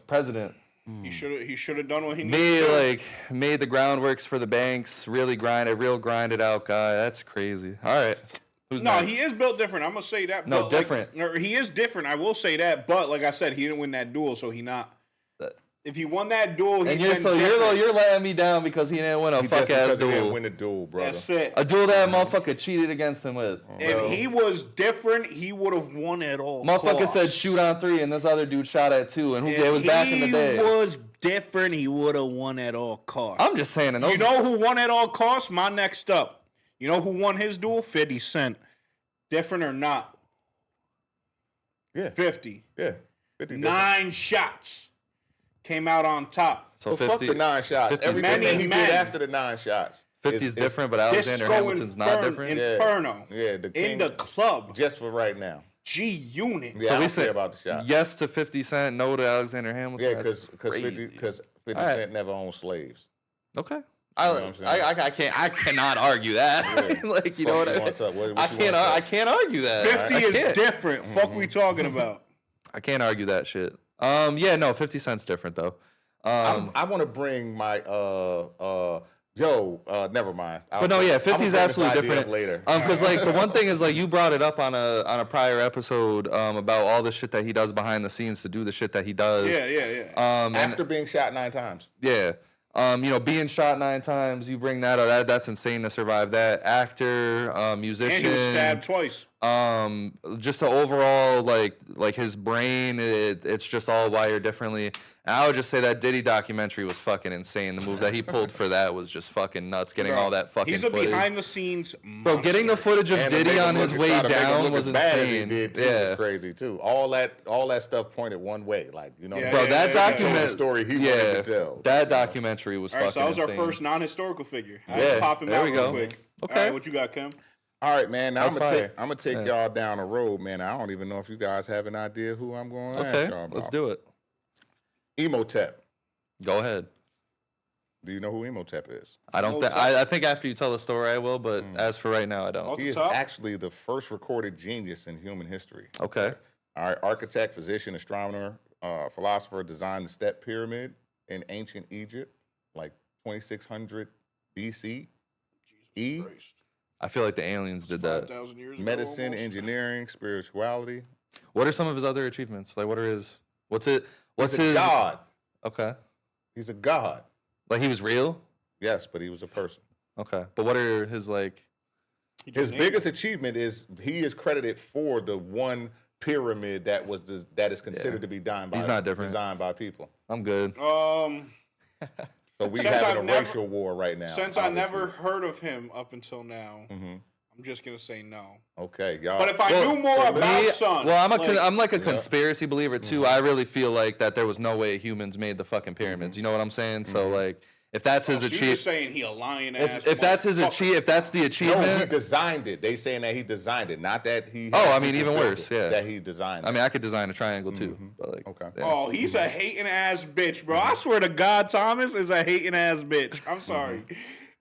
president. He should have done what he needed to do. Made the groundworks for the banks. Really grinded out guy. That's crazy. All right, who's No, next? he is built different. I'm gonna say that. No, but, different. He is different. I will say that. But like I said, he didn't win that duel, so he not. If he won that duel, And he'd you're been different. you're letting me down because he didn't win a fuck ass He didn't duel. win the duel, brother. That's it. A duel that motherfucker cheated against him with. If he was different, he would have won at all. Motherfucker costs. said shoot on 3, and this other dude shot at 2, and it was back in the day. If he was different, he would have won at all costs. I'm just saying. And those You know who won at all costs? My next up. You know who won his duel? 50 Cent. Different or not? Yeah. 50. Yeah. 50 9 shots. Came out on top. So Well, fuck the 9 shots. 50's Everything that he men. did after the 9 shots. 50's is different, but Alexander Disco Hamilton's not different. Inferno. Yeah, the king. In the club. Just for right now. G Unit. Yeah, I So we don't said care about the shot. yes to 50 Cent, no to Alexander Hamilton. Yeah, That's because crazy. 50 All right. Cent never owned slaves. Okay. know what I'm saying? I cannot argue that. Yeah. Like you Fuck know what you I want mean? to- what I you can't. want to I can't argue that. 50 I is can't. different. Fuck we talking about. I can't argue that shit. Yeah, no, 50 Cent's different though. I want to bring my never mind. But no, yeah, 50 is absolutely different. Later. Because like the one thing is like you brought it up on a prior episode about all the shit that he does behind the scenes to do the shit that he does. Yeah. After being shot 9 times. Yeah. Being shot 9 times, you bring that up. That's insane to survive that. Actor, musician. And he was stabbed twice. Just the overall like his brain, it's just all wired differently. And I would just say that Diddy documentary was fucking insane. The move that he pulled for that was just fucking nuts. Getting all that fucking He's a footage. behind the scenes monster. Bro, getting the footage of Diddy on his way down was insane. Was crazy too. All that stuff pointed one way, That documentary story he wanted to tell. That documentary was fucking so that was insane. our first non-historical figure. Yeah, There we go. Quick. Okay. All right, what you got, Kim? All right, man. Now I'm That's gonna take y'all down a road, man. I don't even know if you guys have an idea who I'm going to ask y'all about. Let's do it. Imhotep. Go ahead. Do you know who Imhotep is? I don't. I think after you tell the story, I will. But as for right now, I don't. He is actually the first recorded genius in human history. Okay. All right. Architect, physician, astronomer, philosopher, designed the step pyramid in ancient Egypt, like 2600 BC. I feel like the aliens did that. 5,000 years ago, Medicine, almost. engineering, spirituality. What are some of his other achievements? Like, what are his? What's He's his? a god. Okay. He's a god. Like he was real. Yes, but he was a person. Okay, but what are his like? His biggest achievement is he is credited for the one pyramid that is considered to be designed by people. I'm good. So we having a racial war right now. Since I never heard of him up until now, I'm just gonna say no. Okay, y'all. But if I knew more about Son, well, I'm like a conspiracy believer too. I really feel like that there was no way humans made the fucking pyramids. You know what I'm saying? So like, if that's his achievement, just saying he a lion ass. if that's his if that's the achievement, no, he designed it. They saying that he designed it, not that he. Oh, I mean, even worse, yeah. That he designed. I mean, I could design a triangle too. But like, okay. Yeah. Oh, he's a hating ass bitch, bro. I swear to God, Thomas is a hating ass bitch. I'm sorry.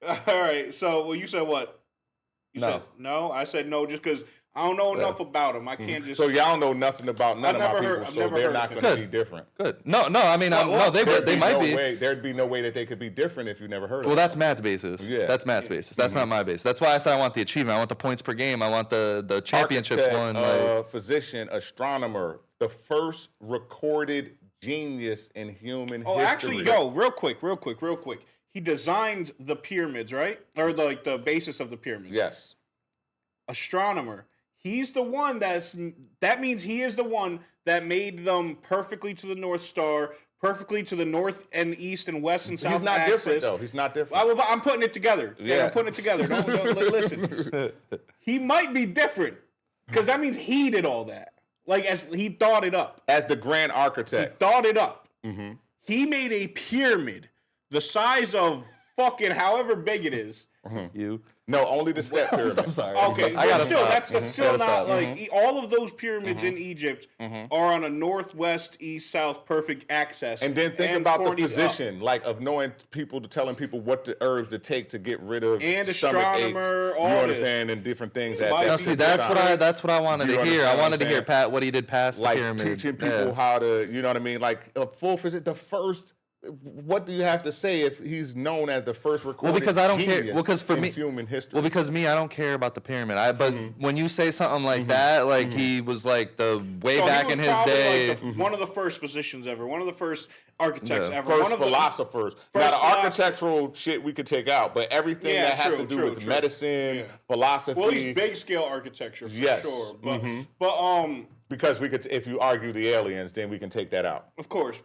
All right. So, you said what? You said no. I said no, just because I don't know enough about him. I can't just. So y'all know nothing about none of my people, so they're not going to be different. Good. No. I mean, no. They might be. There'd be no way that they could be different if you never heard of them. Well, that's Matt's basis. Yeah. That's Matt's basis. That's not my basis. That's why I said I want the achievement. I want the points per game. I want the championships Architect, won. Physician, astronomer, the first recorded genius in human history. Oh, actually, real quick. He designed the pyramids, right? Or the basis of the pyramids. Yes. Astronomer. He's the one that means he is the one that made them perfectly to the North Star, perfectly to the north and east and west and south. He's not axis. different though. He's not different. I'm putting it together. Yeah, I'm putting it together. Don't listen. He might be different because that means he did all that. Like as he thought it up. As the grand architect. He thought it up. Mm-hmm. He made a pyramid the size of fucking however big it is. You. No, only the step pyramid. I'm sorry. Okay, I gotta stop. That's still not like all of those pyramids in Egypt are on a northwest, east, south, perfect access. And then think about the physician, of knowing people, telling people what the herbs to take to get rid of and stomach astronomer, aches, all you this. understand, and different things. Now, see, that's what I wanted to hear. I wanted to hear Pat what he did past the pyramid. Teaching people how to, you know what I mean, like a full physician, the first. What do you have to say if he's known as the first recorded because I don't care. genius Well, because for in me, human history. Well, because I don't care about the pyramid. But when you say something like that, like he was like the way back in his day, one of the first physicians ever, one of the first architects ever, first one of philosophers. Now the architectural shit we could take out, but everything that has to do with medicine, philosophy. Well, he's big scale architecture for sure. But because we could, if you argue the aliens, then we can take that out. Of course,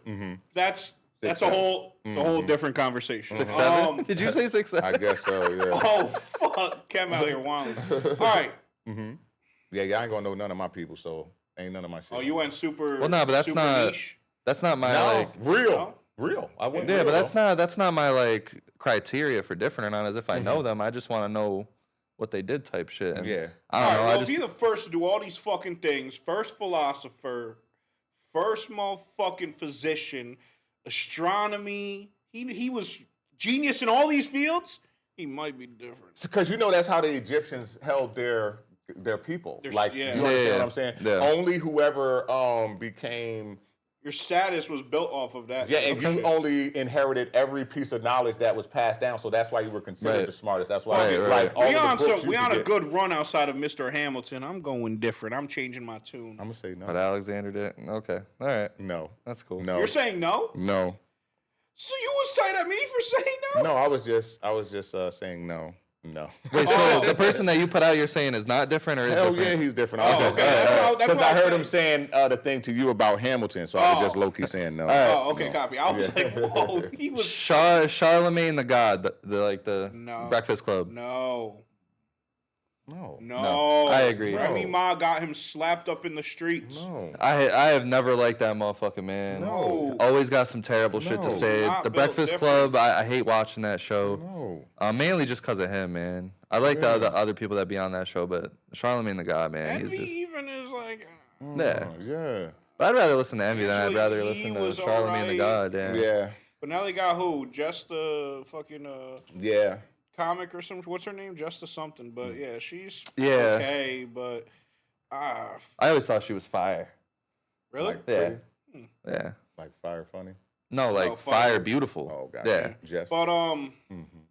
that's a whole different conversation. 6'7"? Did you say 6'7"? I guess so. Yeah. Oh fuck, Cam out here wilding. All right. Yeah, y'all ain't gonna know none of my people, so ain't none of my shit. Oh, you went super. Well, no, but that's not. niche? That's not my real. I wouldn't. Yeah, but that's not my like criteria for different or not. As if I know them, I just want to know what they did type shit. And I don't know. Well, if he's the first to do all these fucking things, first philosopher, first motherfucking physician, astronomy. He was genius in all these fields. He might be different. Because that's how the Egyptians held their people. You understand what I'm saying? Yeah. Only whoever became Your status was built off of that. Yeah, and you only inherited every piece of knowledge that was passed down, so that's why you were considered the smartest. That's why, like, all we of on the books some, you we could on a get. good run outside of Mr. Hamilton. I'm going different. I'm changing my tune. I'm gonna say no. But Alexander did. Okay, all right. No, That's cool. no. You're saying no? No. So you was tight at me for saying no? No, I was just saying no. No. Wait, so the person that you put out, you're saying is not different or is Hell different? yeah, he's different. Oh, okay. That's Because what I I'm heard saying. him saying the thing to you about Hamilton, so I was just low key saying no. Oh, okay, copy. I was like, whoa, he was. Charlemagne the God, the No. Breakfast Club. No. No. I agree. Remy Ma got him slapped up in the streets. No. I have never liked that motherfucker, man. No. Always got some terrible shit to No. say. Not The built Breakfast different. Club, I hate watching that show. No. Mainly just because of him, man. I like the other people that be on that show, but Charlemagne the God, man, Envy he's just even is like. yeah. Yeah. But I'd rather listen to Envy than I'd Actually, rather he listen to was Charlemagne the alright. God. Yeah. Yeah. But now they got who? Just the fucking Yeah. comic or some. What's her name? Just a something. But yeah, she's Yeah. okay. But I always thought she was fire. really? Like, Yeah. pretty? Yeah. Like fire funny. No, like Fire. fire beautiful. Oh, God. Yeah. Jess. But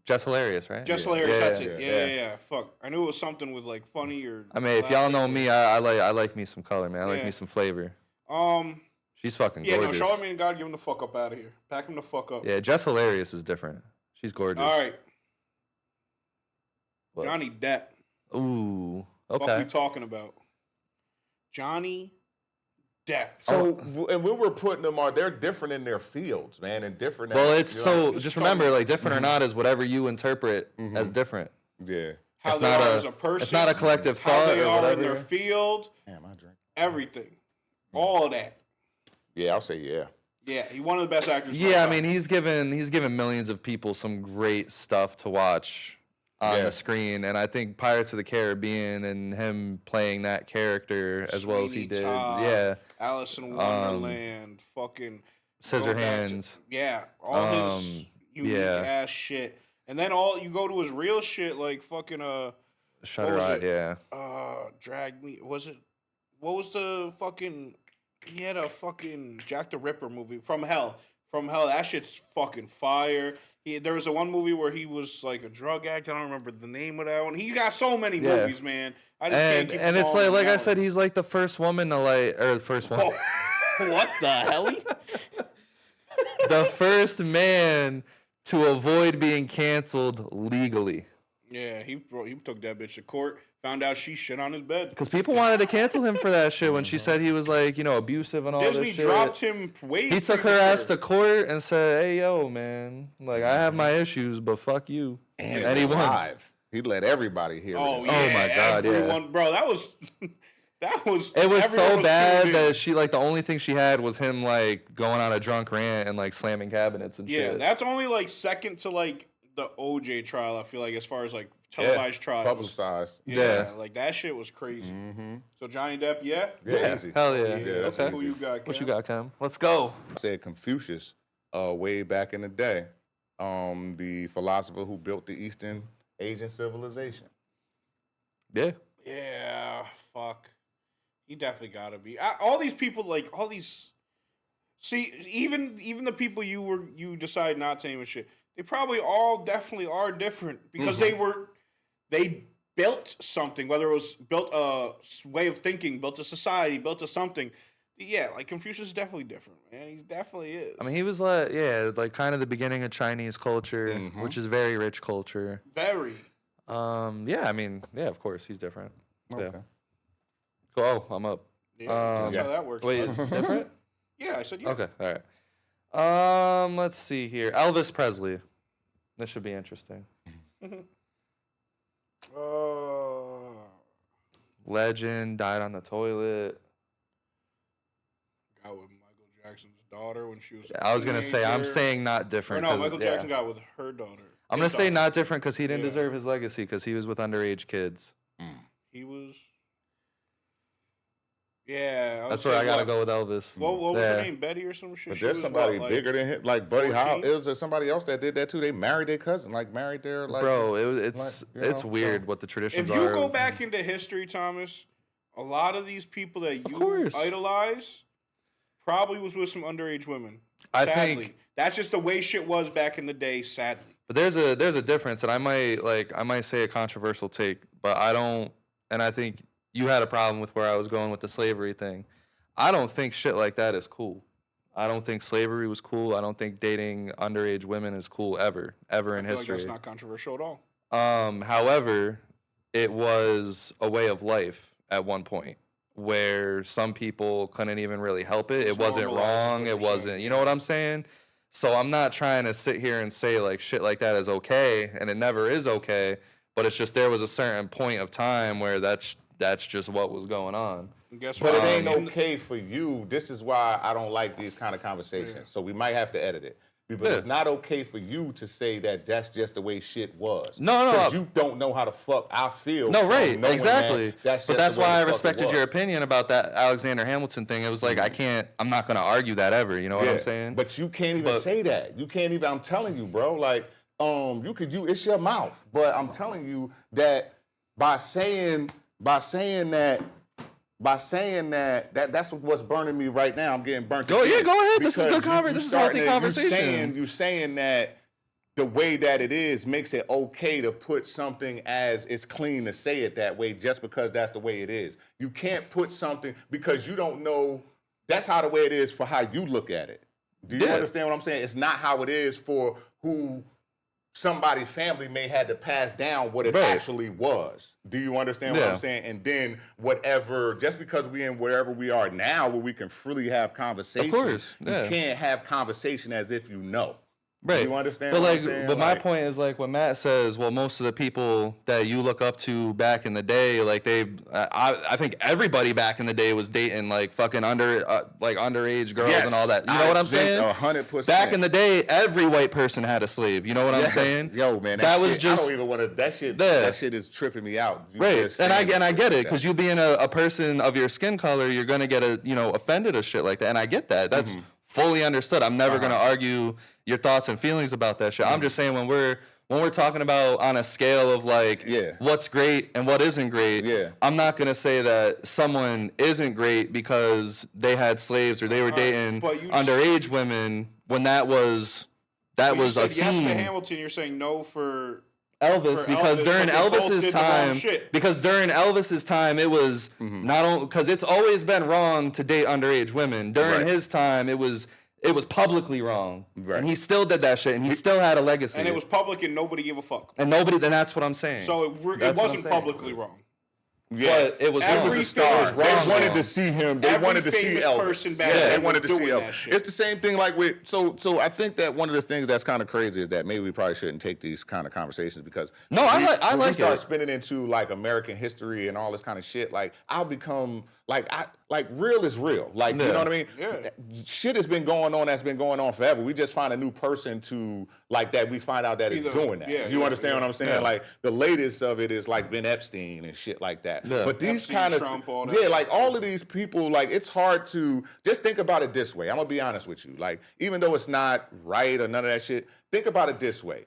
Just hilarious, right? just Yeah. hilarious. Yeah, That's yeah, it. yeah. Yeah. Fuck. I knew it was something with like funny or. I mean, if y'all know me, I like me some color, man. I like Yeah. me some flavor. Um. She's fucking Yeah. gorgeous. No. Charlemagne God, give him the fuck up out of here. Pack him the fuck up. Yeah, Jess Hilarious is different. She's gorgeous. All right. What? Johnny Depp. Ooh. What Okay. we talking about? Johnny Depp. So, and when we're putting them on, they're different in their fields, man, and different. Well, at, it's you know, so just remember, like different or not is whatever you interpret as different. Yeah. How It's they not are a- as a person. it's not a collective How thought they or are in whatever. their field. Damn, I drink. Everything. All of that. Yeah, I'll say yeah. Yeah, he's one of the best actors. of Yeah, all I time. mean, he's given millions of people some great stuff to watch on Yeah. the screen, and I think Pirates of the Caribbean and him playing that character as well as he Sweeney did, Todd, yeah, Alice in Wonderland, fucking go back Scissorhands. yeah, all his unique yeah. ass shit. And then all you go to his real shit like fucking Shutter was Eye, it? yeah. Drag Me. What was the fucking he had a fucking Jack the Ripper movie From Hell. That shit's fucking fire. There was one movie where he was like a drug addict. I don't remember the name of that one. He got so many Yeah. movies, man. I just can't keep And it's calling like them I out. said, he's like the first woman to or the first one, What the hell? the first man to avoid being canceled legally. Yeah, he took that bitch to court. Found out she shit on his bed. Because people wanted to cancel him for that shit when she said he was like, abusive and all Disney this shit. dropped him way. He took her ass to court and said, "Hey, yo, man, like I have my issues, but fuck you." And he won. Live. He let everybody hear Oh it. yeah, my God, yeah. everyone, bro, that was. It was so everyone bad tuned in. that she like the only thing she had was him like going on a drunk rant and like slamming cabinets and Yeah, shit. that's only like second to like the OJ trial. I feel like as far as like televised trials. Publicized. Yeah. Like that shit was crazy. So Johnny Depp, yeah. Yeah, easy. Hell yeah. that's Okay. Who you got? What Cam? you got, Cam? Let's go. I said Confucius way back in the day, the philosopher who built the Eastern Asian civilization. Yeah. Yeah, fuck. He definitely gotta be. All these people, like all these. See, even the people you decide not to name and shit, they probably all definitely are different because they built something, whether it was built a way of thinking, built a society, built a something. Yeah, like Confucius is definitely different, man. He definitely is. I mean, he was like, like kind of the beginning of Chinese culture, which is very rich culture. very. Yeah, I mean, yeah, of course, he's different. Okay. Yeah. Oh, I'm up. Yeah, that's how that works. Wait, bud. different? Yeah, I said yeah. Okay, all right. Let's see here. Elvis Presley. This should be interesting. Legend, died on the toilet. Got with Michael Jackson's daughter when she was. I was gonna say, I'm saying not Or different. no, 'cause, Michael yeah. Jackson got with her daughter. I'm gonna His say daughter. not different because he didn't Yeah. deserve his legacy because he was with underage kids. He was. Yeah, That's where I gotta go with Elvis. What was Yeah. her name? Betty or some shit. But She there's was somebody what, like, bigger than him, like Buddy Holly. 14? It was somebody else that did that too. They married their cousin, like married their like. Bro, it's like, you it's know, weird so- what the traditions If you are. go back into history, Thomas, a lot of these people that you course. idolize, probably was with some underage women. I Sadly. think That's just the way shit was back in the day, sadly. But there's a difference, and I might say a controversial take, but I don't, and I think you had a problem with where I was going with the slavery thing. I don't think shit like that is cool. I don't think slavery was cool. I don't think dating underage women is cool ever in history. Like that's not controversial at all. However, it was a way of life at one point where some people couldn't even really help it. It wasn't wrong. It wasn't, you know what I'm saying? So I'm not trying to sit here and say like shit like that is okay, and it never is okay. But it's just there was a certain point of time where that's just what was going on. But it ain't okay for you. This is why I don't like these kind of conversations. Yeah. So we might have to edit it. But it's not okay for you to say that that's just the way shit was. No. Because you don't know how the fuck I feel. No, right, exactly. That's but that's why I respected your opinion about that Alexander Hamilton thing. It was like, I'm not going to argue that ever. You know what I'm saying? But you can't even say that. You can't even, I'm telling you, bro, like, it's your mouth. But I'm telling you that by saying that, that's what's burning me right now. I'm getting burnt. Go ahead. This is good conversation. This is a healthy conversation. You saying that the way that it is makes it okay to put something as it's clean to say it that way just because that's the way it is. You can't put something because you don't know that's how the way it is for how you look at it. Do you understand what I'm saying? It's not how it is for who somebody's family may had to pass down what it actually was. Do you understand what I'm saying? And then whatever, just because we in wherever we are now where we can freely have conversation, of course, you can't have conversation as if you know. Right. Do you understand but what I'm saying? But my point is like when Matt says, well, most of the people that you look up to back in the day, like I think everybody back in the day was dating like fucking underage girls and all that. You know what I'm saying? 100%. Back in the day, every white person had a slave. You know what I'm saying? Yo, man, that was just. I don't even want to. That shit. That shit is tripping me out. And I get it because you being a person of your skin color, you're gonna get offended or shit like that, and I get that. That's fully understood. I'm never gonna argue your thoughts and feelings about that shit. I'm just saying when we're talking about on a scale of like what's great and what isn't great, I'm not gonna say that someone isn't great because they had slaves or they were dating underage women when that was a yes theme. Yes to Hamilton, you're saying no for Elvis, because during Elvis's time, it was not only because it's always been wrong to date underage women. During his time, it was publicly wrong, and he still did that shit, and he still had a legacy. And it was public, and nobody gave a fuck. And nobody. Then that's what I'm saying. So it wasn't publicly wrong. Yeah, but it was. Every star. They wanted to see him. They wanted to see Elvis. They wanted to see Elvis. It's the same thing like with. So I think that one of the things that's kind of crazy is that maybe we probably shouldn't take these kind of conversations because I like start spinning into like American history and all this kind of shit. Like I'll become like real is real. Like you know what I mean? Yeah. Shit has been going on. That's been going on forever. We just find a new person to like that. We find out that it's doing that. You understand what I'm saying? Yeah. Like the latest of it is like Ben Epstein and shit like that. Yeah. But these kind of Trump, all that like all of these people, like it's hard to just think about it this way. I'm gonna be honest with you. Like even though it's not right or none of that shit, think about it this way.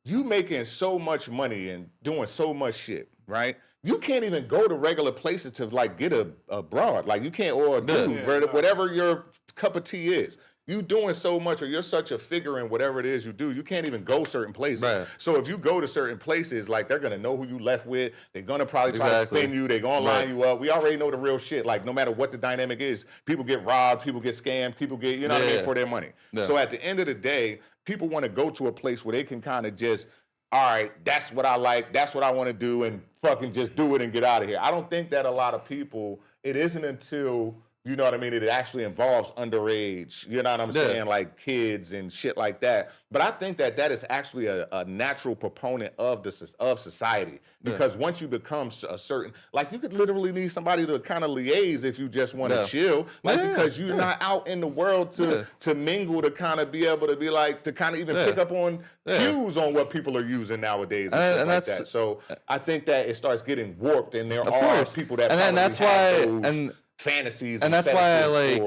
You making so much money and doing so much shit, right? You can't even go to regular places to like get a broad. Like you can't or a dude, whatever your cup of tea is. You doing so much or you're such a figure in whatever it is you do, you can't even go certain places. Right. So if you go to certain places, like they're gonna know who you left with. They're gonna probably try to spin you. They're gonna line you up. We already know the real shit. Like no matter what the dynamic is, people get robbed, people get scammed, people get, you know what I mean, for their money. Yeah. So at the end of the day, people want to go to a place where they can kind of just, all right, that's what I like, that's what I want to do, and fucking just do it and get out of here. I don't think that a lot of people, it isn't until, you know what I mean, it actually involves underage, you know what I'm saying, like kids and shit like that. But I think that is actually a natural proponent of society. Because once you become a certain, like you could literally need somebody to kind of liaise if you just want to chill. Like because you're not out in the world to mingle, to kind of be able to be like, to kind of even pick up on cues on what people are using nowadays and shit like that. So I think that it starts getting warped and there are people that probably that's have why, those fantasies and that's why I like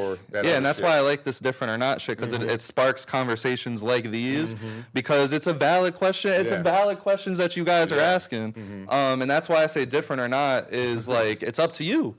and that's why I like this different or not shit because it sparks conversations like these because it's a valid question. It's a valid questions that you guys are asking, and that's why I say different or not is like it's up to you.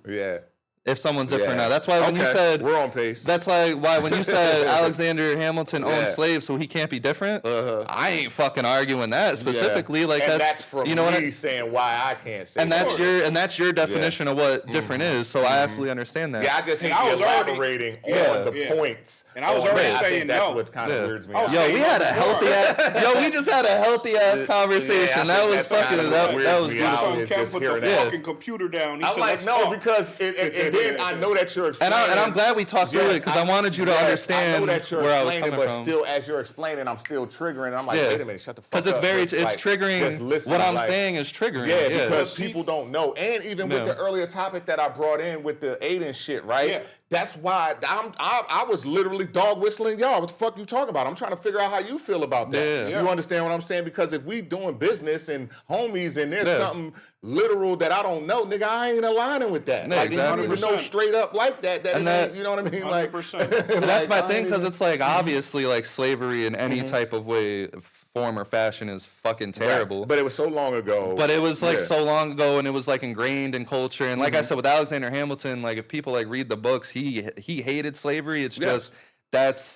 if someone's different Yeah. now. That's why when you said we're on pace. that's why when you said Alexander Hamilton owned slaves, so he can't be different. I ain't fucking arguing that specifically. Like and that's from you know what me saying why I can't say. and that's your definition of what different is. So I absolutely understand that. Yeah, I just hate elaborating on the points. And I was already that. saying that's no. what kind of weirds me out. Yo, we had a healthy ass. We just had a healthy ass conversation. Yeah, that was fucking. That was beautiful. Son Ken put the fucking computer down. He I'm said, like, let's no, talk. because and then I know that you're And explaining. I'm glad we talked through it because I wanted you to understand I know that you're where I was explaining, coming but from. still, as you're explaining, I'm still triggering. And I'm like, wait a minute, shut the fuck up. Because it's triggering. Just listen, What I'm saying is triggering. Yeah, because people don't know. And even with the earlier topic that I brought in with the Adin shit, right? Yeah. That's why I was literally dog whistling y'all. What the fuck you talking about? I'm trying to figure out how you feel about that. Yeah. You understand what I'm saying? Because if we doing business and homies and there's something literal that I don't know, nigga, I ain't aligning with that. Yeah, like, exactly. you don't even know straight up like that. And that- you know what I mean? 100%. Like, And that's my I thing don't because even- it's like obviously like slavery in any type of way, form or fashion is fucking terrible. Right. But it was so long ago. But it was like so long ago, and it was like ingrained in culture. And like I said, with Alexander Hamilton, like if people like read the books, he hated slavery. It's just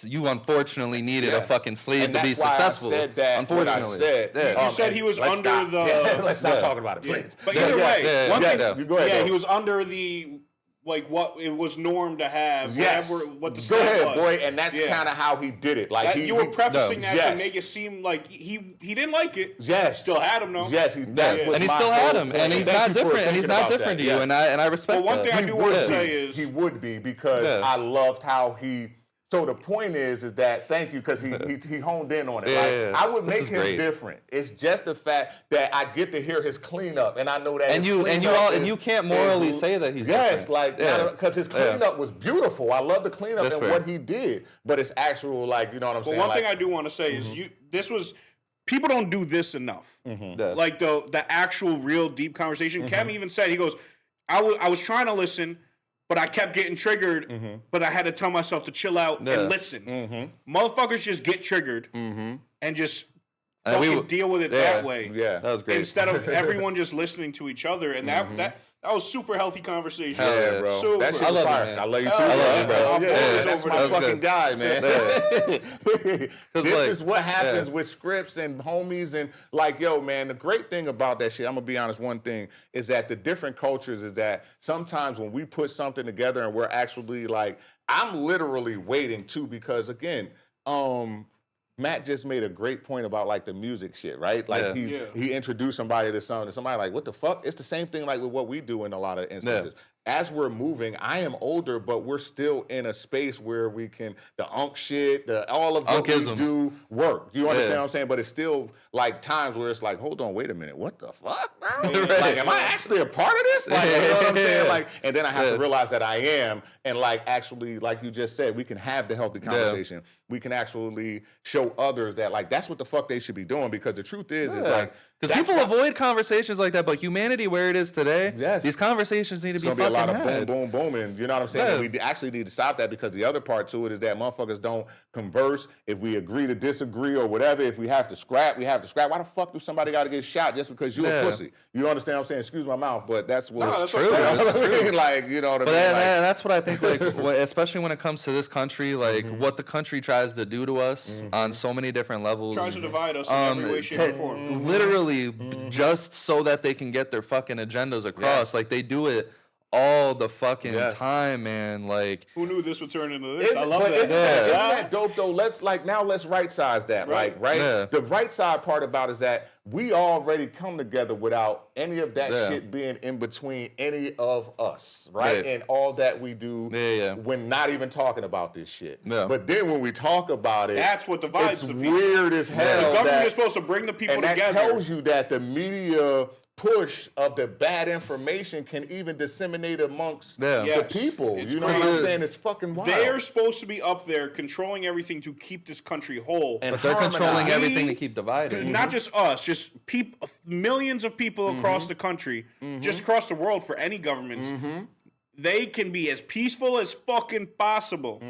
you unfortunately needed a fucking slave to be successful. I said that. Unfortunately, You said he was under the. Let's stop talking about it, please. But either way, one thing. You go ahead. He was under the. Like what it was norm to have, what the go ahead, was. boy, and that's kind of how he did it. Like you were prefacing that yes. to make it seem like he didn't like it. Yes, still had him though. Yes, and he still had him, and he's not different, and he's not different to you, and I respect. But one thing I do want to say is he would be because I loved how he. So the point is that thank you because he honed in on it. Like, I would make him different. It's just the fact that I get to hear his cleanup, and I know that. And you can't morally say that he's different. Like because his cleanup was beautiful. I love the cleanup and what he did, but it's actual like you know what I'm saying. One thing I do want to say is this was. People don't do this enough. Like the actual real deep conversation. Cam even said he goes, I was trying to listen. But I kept getting triggered, but I had to tell myself to chill out and listen. Motherfuckers just get triggered and just fucking deal with it that way. Yeah, that was great. Instead of everyone just listening to each other. And that was super healthy conversation. Yeah, bro. Super. That shit was fire. I love you too, I love you, bro. Yeah, that's my fucking guy, man. This is what happens with scripts and homies and like, yo, man, the great thing about that shit, I'm gonna be honest, one thing is that the different cultures is that sometimes when we put something together and we're actually like, I'm literally waiting too because again, Matt just made a great point about like the music shit, right? Like he introduced somebody to something, and somebody like, what the fuck? It's the same thing like with what we do in a lot of instances. As we're moving, I am older, but we're still in a space where we can the shit, all of what we do work. You understand what I'm saying? But it's still like times where it's like, hold on, wait a minute, what the fuck, bro? Like, am I actually a part of this? Like, you know what I'm saying? Like, and then I have to realize that I am, and like actually, like you just said, we can have the healthy conversation. We can actually show others that like that's what the fuck they should be doing because the truth is like because people avoid conversations like that, but humanity where it is today, these conversations need to be fucking a lot of had. boom, boom, boom, and you know what I'm saying? And we actually need to stop that because the other part to it is that motherfuckers don't converse. If we agree to disagree or whatever, if we have to scrap, we have to scrap. Why the fuck do somebody got to get shot just because you a pussy? You understand what I'm saying? Excuse my mouth, but that's what's true. It's true. Like, you know what I mean? That's what I think, like, especially when it comes to this country, like, what the country tries to do to us on so many different levels. Tries to divide us in every way, shape, or form. Literally, just so that they can get their fucking agendas across. Like, they do it all the fucking time, man. Like, who knew this would turn into this? I love that. Isn't that dope though? Let's right size that. Right. The right side part about is that we already come together without any of that shit being in between any of us, right? And all that we do when not even talking about this shit. But then when we talk about it, that's what divides it's the people. Weird as hell. The government is supposed to bring the people together. And that tells you that the media push of the bad information can even disseminate amongst the people. It's you know what I'm saying? It's fucking wild. They're supposed to be up there controlling everything to keep this country whole. But they're controlling everything to keep dividing. Not just us, just millions of people across the country, just across the world for any governments. they can be as peaceful as fucking possible.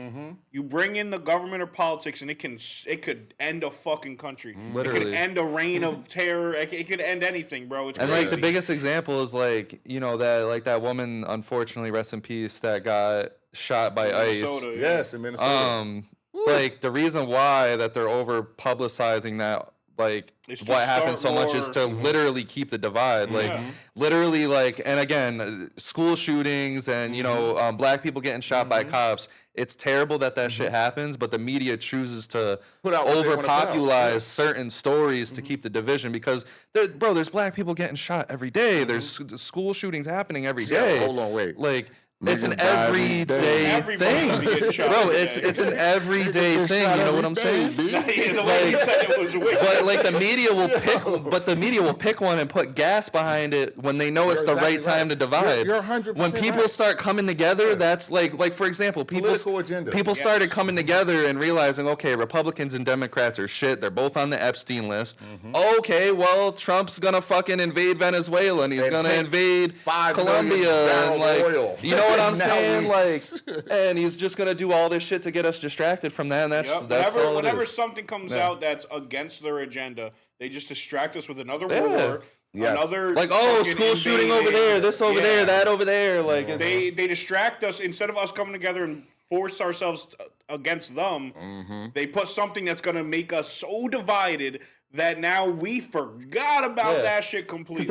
You bring in the government or politics, and it could end a fucking country. Literally. It could end a reign of terror. It could end anything, bro. It's And crazy. like the biggest example is like, you know, that woman, unfortunately, rest in peace, that got shot by ICE. Minnesota, Yes, in Minnesota. Like the reason why that they're over publicizing that, like It's to what happens so start much is war. to literally keep the divide, like literally, like, and again, school shootings and you know, black people getting shot by cops. It's terrible that shit happens, but the media chooses to Put out what they wanna put out. overpopularize certain stories to keep the division because there's black people getting shot every day. There's school shootings happening every day. Hold on, wait. Like it's an Niggas die every day. everyday Everybody thing, be getting shot bro. every It's day. it's an everyday thing. You know what I'm saying? Yeah, the way he said it was weird. But like the media will pick one and put gas behind it when they know it's You're the right exactly time right. to divide. You're 100% When people right. start coming together, that's like for example, Political agenda. people Yes. started coming together and realizing, okay, Republicans and Democrats are shit. They're both on the Epstein list. Okay, well, Trump's gonna fucking invade Venezuela and he's And gonna take invade 5 million Colombia barrels and of like, oil. you know what I'm Now saying? we- Like, and he's just gonna do all this shit to get us distracted from that. And that's Yep. that's all it Whenever is. something comes out that's against their agenda, they just distract us with another Yeah. war, Yes. another Like, oh, fucking school shooting over invading. there, this over Yeah. there, that over there. Like, it's- They distract us instead of us coming together and force ourselves against them. They put something that's gonna make us so divided that now we forgot about Yeah. that shit completely.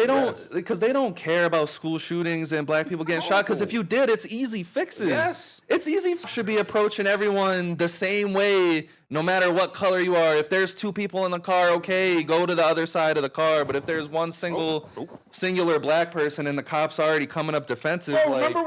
because they don't care about school shootings and black people getting shot. Because if you did, it's easy fixes. Yes. It's easy. Should be approaching everyone the same way, no matter what color you are. If there's 2 people in the car, okay, go to the other side of the car. But if there's one singular black person and the cops already coming up defensive, Bro, like, remember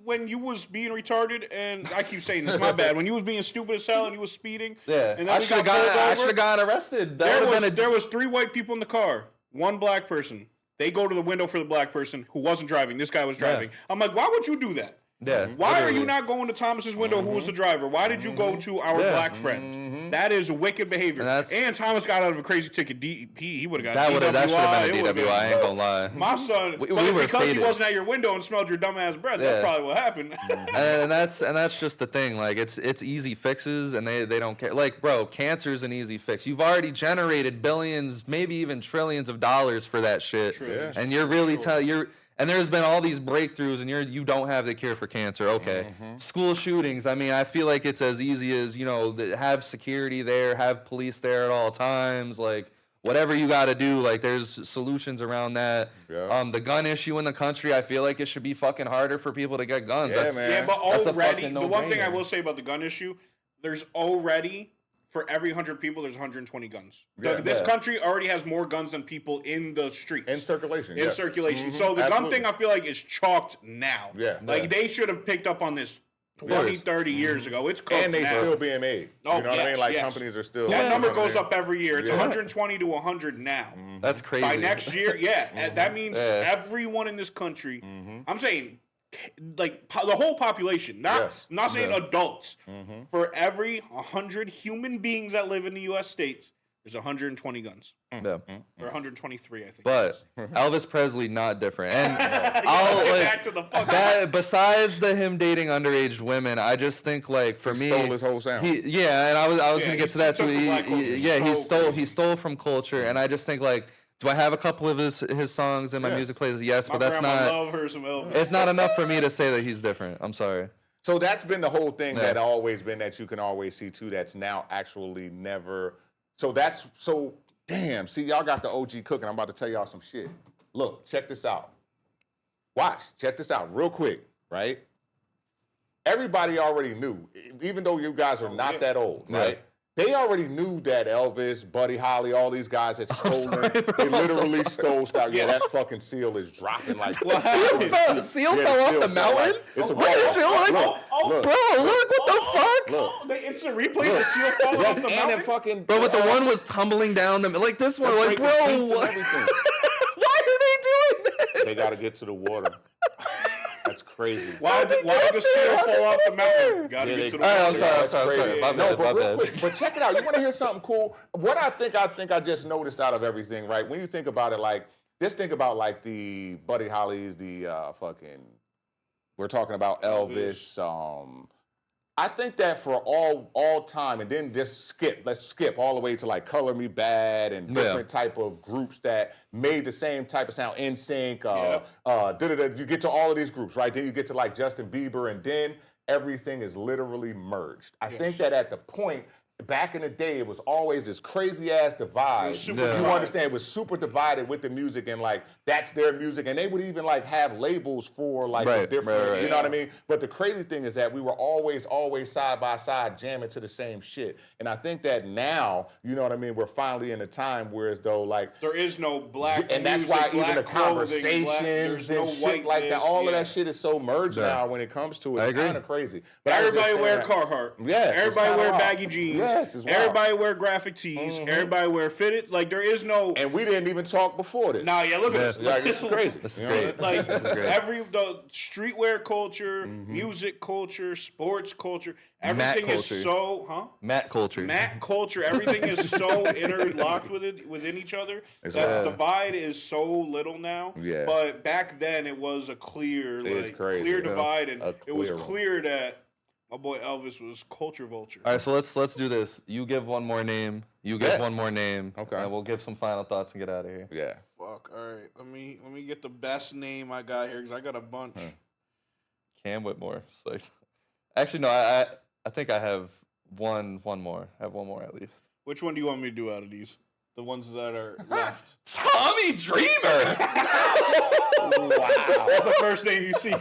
when you was being retarded and I keep saying this, my bad. When you was being stupid as hell and you was speeding, yeah, and then I we should have got pulled got over, arrested. That would've been there was 3 white people in the car, 1 black person. They go to the window for the black person who wasn't driving. This guy was driving. I'm like, why would you do that? Yeah, Why are literally. you not going to Thomas's window, who was the driver? Why did you go to our Yeah. black friend? That is wicked behavior. And Thomas got out of a crazy ticket. He would have got That should have been It a would've DWI. I ain't gonna lie. My son, We but were because he faded. wasn't at your window and smelled your dumbass breath, Yeah. that's probably what happened. and that's just the thing. Like it's easy fixes, and they don't care. Like, bro, cancer's an easy fix. You've already generated billions, maybe even trillions of dollars for that shit, and you're really and there's been all these breakthroughs, and you don't have the cure for cancer. Okay, school shootings. I mean, I feel like it's as easy as have security there, have police there at all times, like. Whatever you got to do, like there's solutions around that. Yeah. The gun issue in the country, I feel like it should be fucking harder for people to get guns. Yeah, That's, man. Yeah, but That's a already, fucking the one thing I no-brainer. will say about the gun issue, there's already, for every 100 people, there's 120 guns. This country already has more guns than people in the streets. In circulation. In yeah. circulation. So the Absolutely. gun thing, I feel like, is chalked now. Yeah. Like, they should have picked up on this 20, 30 years ago. It's cooked And they now. still being made. Oh, You know what I yes, mean? Like yes. companies are still. That number you know what I goes mean? up every year. It's Yeah. 120 to 100 now. That's crazy. By next year, that means Yeah. everyone in this country. I'm saying, like the whole population. Not Yes. I'm not saying adults. For every 100 human beings that live in the U.S. states, there's 120 guns Yeah. or 123, I think. But Elvis Presley not different. And I'll I'll get like back to the fucking. that. Besides him dating underage women, I just think like for me, stole his whole sound. And I was gonna he get to that took too. from black culture. He stole from culture, and I just think like, do I have a couple of his songs in my Yes. music playlist? Yes, My but that's grandma not. love her some Elvis. It's not enough for me to say that he's different. I'm sorry. So that's been the whole thing Yeah. that always been that you can always see too. That's now actually never. So damn. See, y'all got the OG cooking. I'm about to tell y'all some shit. Look, check this out. Watch. Check this out real quick. Right. Everybody already knew, even though you guys are not that old, Yeah. right? They already knew that Elvis, Buddy Holly, all these guys had stolen. sorry, bro. They I'm so literally sorry. stole stuff. Yeah, that fucking seal is dropping like. Seal fell Yeah, off seal the fell mountain. like- it's a What is it like? Look, Bro, look what the fuck. Look. They instant replay the seal falling Yes, off the and mountain. then fucking. Bro, but the one was tumbling down the like this one. Like, breaking bro, teeth and what? everything. Why are they doing this? They got to get to the water. That's crazy. Why did the seal fall off the mountain? Gotta Yeah, get to the All right, I'm mountain. sorry. That's crazy. My No, bad, but my real bad. quick, but check it out. You want to hear something cool? What I think I just noticed out of everything, right? When you think about it, like, just think about like the Buddy Hollies, the fucking We're talking about Elvis. I think that for all time, and then just let's skip all the way to like Color Me Bad and different type of groups that made the same type of sound. NSYNC, you get to all of these groups, right? Then you get to like Justin Bieber, and then everything is literally merged. I think that at the point, back in the day, it was always this crazy ass divide. You understand? It was super divided with the music, and like that's their music, and they would even like have labels for like the different. You know what I mean? But the crazy thing is that we were always side by side jamming to the same shit. And I think that now, you know what I mean? We're finally in a time where as though like there is no black, and that's music, why even the conversations and shit like that, all of that shit is so merged now when it comes to it. It's kind of crazy. But everybody wear Carhartt. Yes, everybody wear baggy jeans. Yes, everybody wear graphic tees. Everybody wear fitted. Like there is no. And we didn't even talk before this. Nah, look at this. Like, this is crazy. This is great. Like the streetwear culture, music culture, sports culture, everything is so Matt culture. Matt culture. Everything is so interlocked within each other that the divide is so little now. Yeah. But back then it was a clear, clear divide, and it was clear that my boy Elvis was culture vulture. All right, so let's do this. You give one more name. You give one more name. Okay. And we'll give some final thoughts and get out of here. Yeah. Fuck. All right. Let me get the best name I got here because I got a bunch. Cam Whitmore. It's like, actually, no. I think I have one more. I have one more at least. Which one do you want me to do out of these? The ones that are left. Tommy Dreamer. Wow. That's the first name you see.